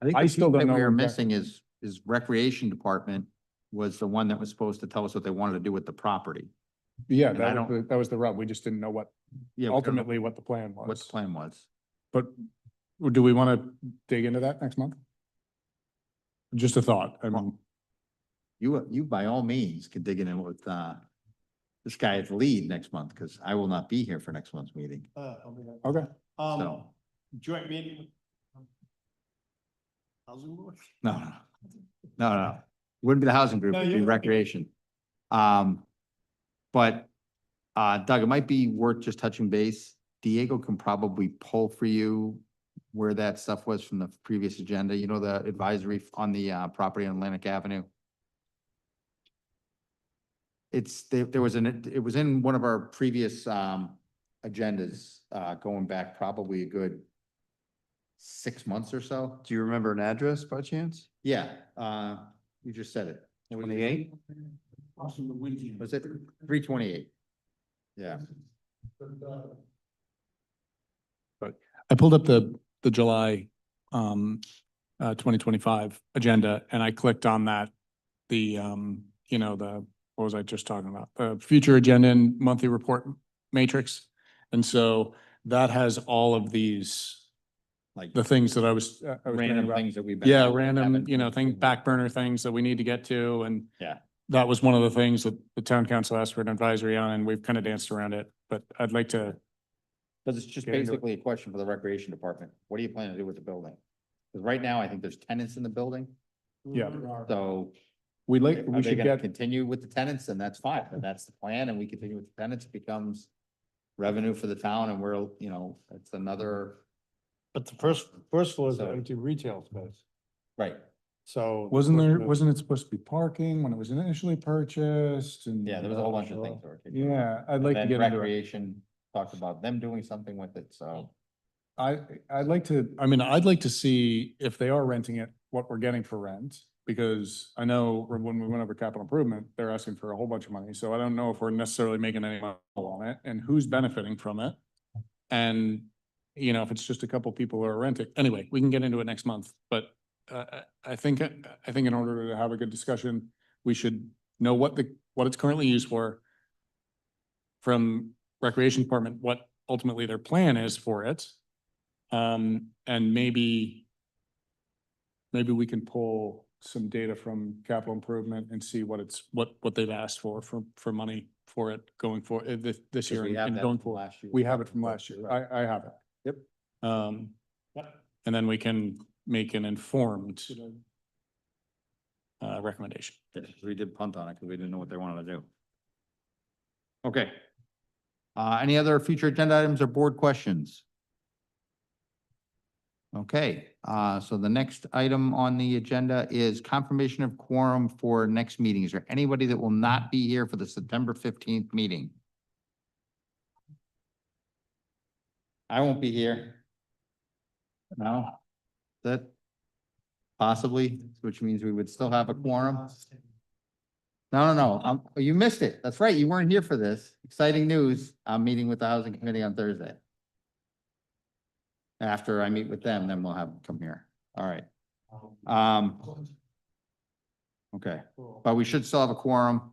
think I the still piece don't that know we are exactly. missing is recreation department was the one that was supposed to tell us what they wanted to do with the property. Yeah, And I that was the rub. We just didn't know what, Yeah, we don't know ultimately what the plan what the was. plan was. But do we want to dig into that next month? Just a thought. I mean, You by all means can dig in with, this guy at the lead next month, because I will not be here for next month's meeting. okay. So, Joint meeting. Housing board? no. Wouldn't be the housing group, No, it'd be you're right. recreation. But, Doug, it might be worth just touching base. Diego can probably pull for you where that stuff was from the previous agenda, you know, the advisory on the, property on Atlantic Avenue. There was it was in one of our previous, agendas, going back probably a good 6 months or so. Do you remember an address by chance? Yeah, you just said it. 28? Was it 328? Yeah. I pulled up the July 2025 agenda and I clicked on that. What was I just talking about? The future agenda and monthly report matrix. And so that has all of these, Like the things that I was thinking random about. things that we've been. Yeah, random, haven't- back burner things that we need to get to. And Yeah. that was one of the things that the town council asked for an advisory on, and we've kind of danced around it, but I'd like to. Because it's just Get into it. basically a question for the recreation department. What do you plan to do with the building? Because right now, I think there's tenants in the building, Yeah, so we are we they should gonna get, continue with the tenants? And that's fine, and that's the plan, and we continue with the tenants, it becomes revenue for the town, and we're, it's another, But the first floor is an So- empty retail space, right, so. wasn't it supposed to be parking when it was initially purchased and? yeah, there was a whole bunch of things. that were kicked around. Yeah, I'd And like to then get into it. recreation talked about them doing something with it, so. I'd like to see if they are renting it, what we're getting for rent. Because I know when we went over capital improvement, they're asking for a whole bunch of money. So I don't know if we're necessarily making any money on it and who's benefiting from it. And, if it's just a couple people who are renting, anyway, we can get into it next month. But I think in order to have a good discussion, we should know what it's currently used for. From Recreation Department, what ultimately their plan is for it. And maybe we can pull some data from capital improvement and see what they've asked for money for it going for this year we have and that going from forward. last year. We have it from last year. I have it. Yep. And then we can make an informed recommendation. Yeah, 'cause we did punt on it because we didn't know what they wanted to do. Okay. Any other future agenda items or board questions? Okay, so the next item on the agenda is confirmation of quorum for next meeting. Is there anybody that will not be here for the September 15th meeting? I won't be here. No? That possibly, which means we would still have a quorum? No. You missed it. That's right. You weren't here for this. Exciting news. I'm meeting with the housing committee on Thursday. After I meet with them, then we'll have them come here. All right. Okay, but we should still have a quorum.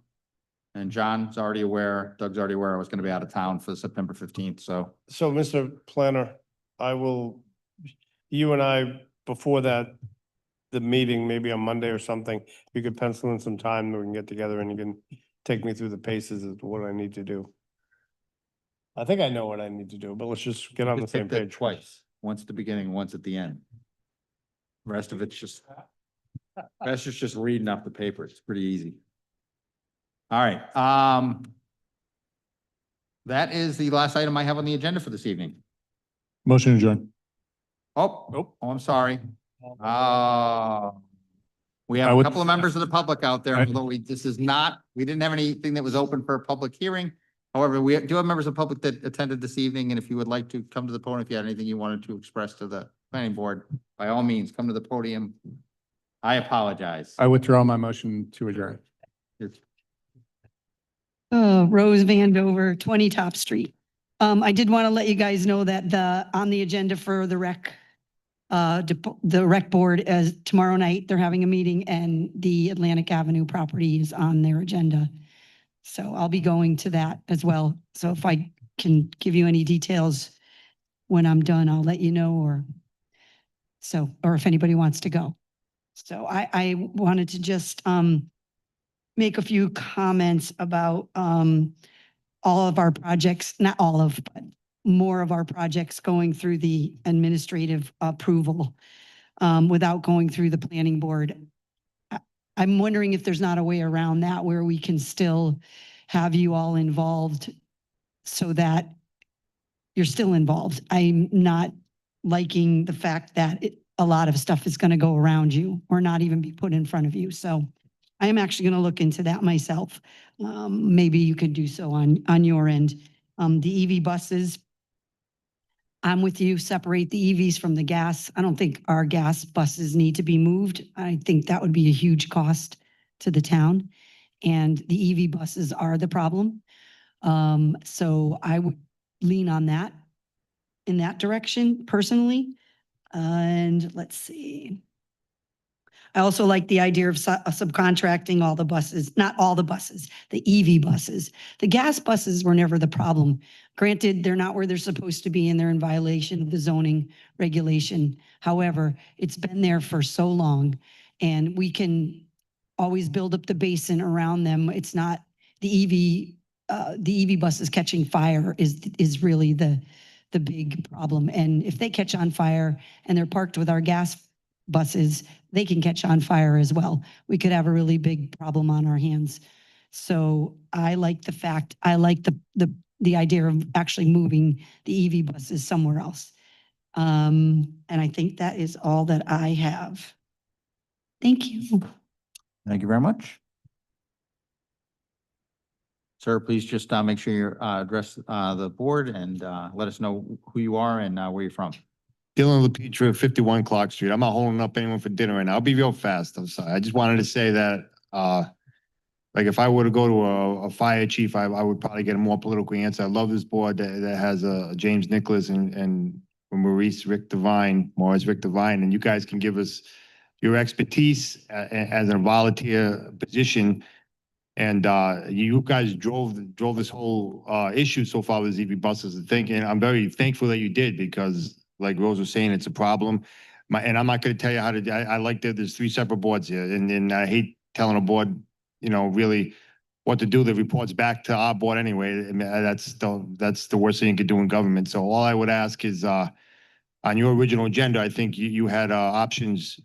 And John's already aware, Doug's already aware I was gonna be out of town for September 15th, so. So, Mr. Planner, you and I, before the meeting, maybe on Monday or something, you could pencil in some time that we can get together and you can take me through the paces of what I need to do. I think I know what I need to do, but let's just get on the Just same picked it page. Twice, once at the beginning, once at the end. Rest of it's just reading off the paper. It's pretty easy. All right, that is the last item I have on the agenda for this evening. Motion adjourned. Oh, I'm sorry. We have I a would- couple of members of the public out there, I- although we didn't have anything that was open for a public hearing. However, we do have members of the public that attended this evening, and if you would like to come to the podium, if you had anything you wanted to express to the planning board, by all means, come to the podium. I apologize. I withdraw my motion to adjourn. Rose Vandover, 20 Top Street. I did want to let you guys know that on the agenda for the rec board as tomorrow night, they're having a meeting and the Atlantic Avenue property is on their agenda. So I'll be going to that as well. So if I can give you any details when I'm done, I'll let you know, or if anybody wants to go. So I wanted to just, make a few comments about, all of our projects, not all of, but more of our projects going through the administrative approval, without going through the planning board. I'm wondering if there's not a way around that where we can still have you all involved so that you're still involved. I'm not liking the fact that a lot of stuff is going to go around you or not even be put in front of you. So I am actually going to look into that myself. Maybe you could do so on your end. The EV buses, I'm with you, separate the EVs from the gas. I don't think our gas buses need to be moved. I think that would be a huge cost to the town. And the EV buses are the problem. So I would lean on that in that direction personally. And let's see. I also like the idea of subcontracting all the buses, not all the buses, the EV buses. The gas buses were never the problem. Granted, they're not where they're supposed to be and they're in violation of the zoning regulation. However, it's been there for so long and we can always build up the basin around them. It's not the EV buses catching fire is really the big problem. And if they catch on fire and they're parked with our gas buses, they can catch on fire as well. We could have a really big problem on our hands. So I like the idea of actually moving the EV buses somewhere else. And I think that is all that I have. Thank you. Thank you very much. Sir, please just make sure you address the board and let us know who you are and where you're from. Dylan LaPetra, 51 Clark Street. I'm not holding up anyone for dinner right now. I'll be real fast. I'm sorry. I just wanted to say that, like if I were to go to a fire chief, I would probably get a more political answer. I love this board that has James Nicholas and Maurice Rick Devine, and you guys can give us your expertise as a volunteer position. And you guys drove this whole issue so far with EV buses. And I'm very thankful that you did because, like Rose was saying, it's a problem. And I'm not going to tell you how to. I like that there's 3 separate boards here, and I hate telling a board, really what to do. The reports back to our board anyway. I mean, that's the worst thing you could do in government. So all I would ask is, on your original agenda, I think you had options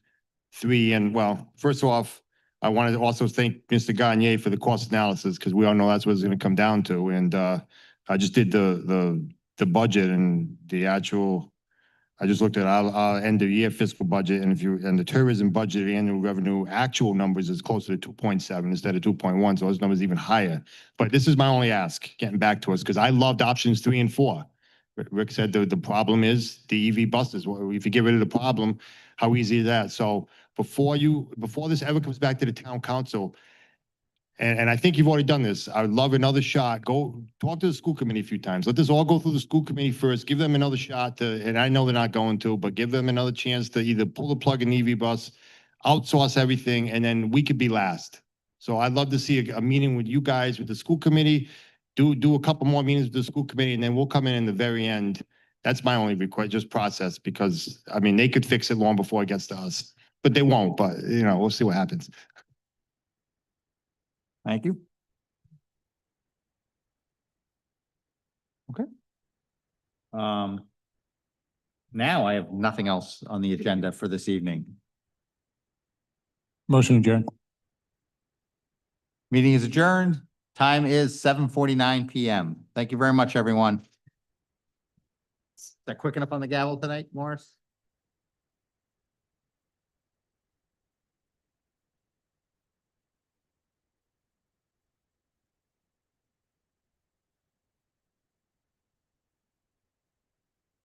3, and well, first off, I wanted to also thank Mr. Gagne for the cost analysis because we all know that's what it's going to come down to. And I just did the budget and the actual. I just looked at our end of year fiscal budget, and the tourism budget annual revenue actual numbers is closer to 2.7 instead of 2.1, so those numbers even higher. But this is my only ask, getting back to us, because I loved options 3 and 4. Rick said the problem is the EV buses. Well, if you get rid of the problem, how easy is that? So before this ever comes back to the town council, and I think you've already done this, I would love another shot. Go talk to the school committee a few times. Let this all go through the school committee first. Give them another shot and I know they're not going to, but give them another chance to either pull the plug in EV bus, outsource everything, and then we could be last. So I'd love to see a meeting with you guys, with the school committee, do a couple more meetings with the school committee, and then we'll come in the very end. That's my only request, just process, because I mean, they could fix it long before it gets to us, but they won't, but we'll see what happens. Thank you. Okay. Now I have nothing else on the agenda for this evening. Motion adjourned. Meeting is adjourned. Time is 7:49 PM. Thank you very much, everyone. Is that quick enough on the gavel tonight, Morris?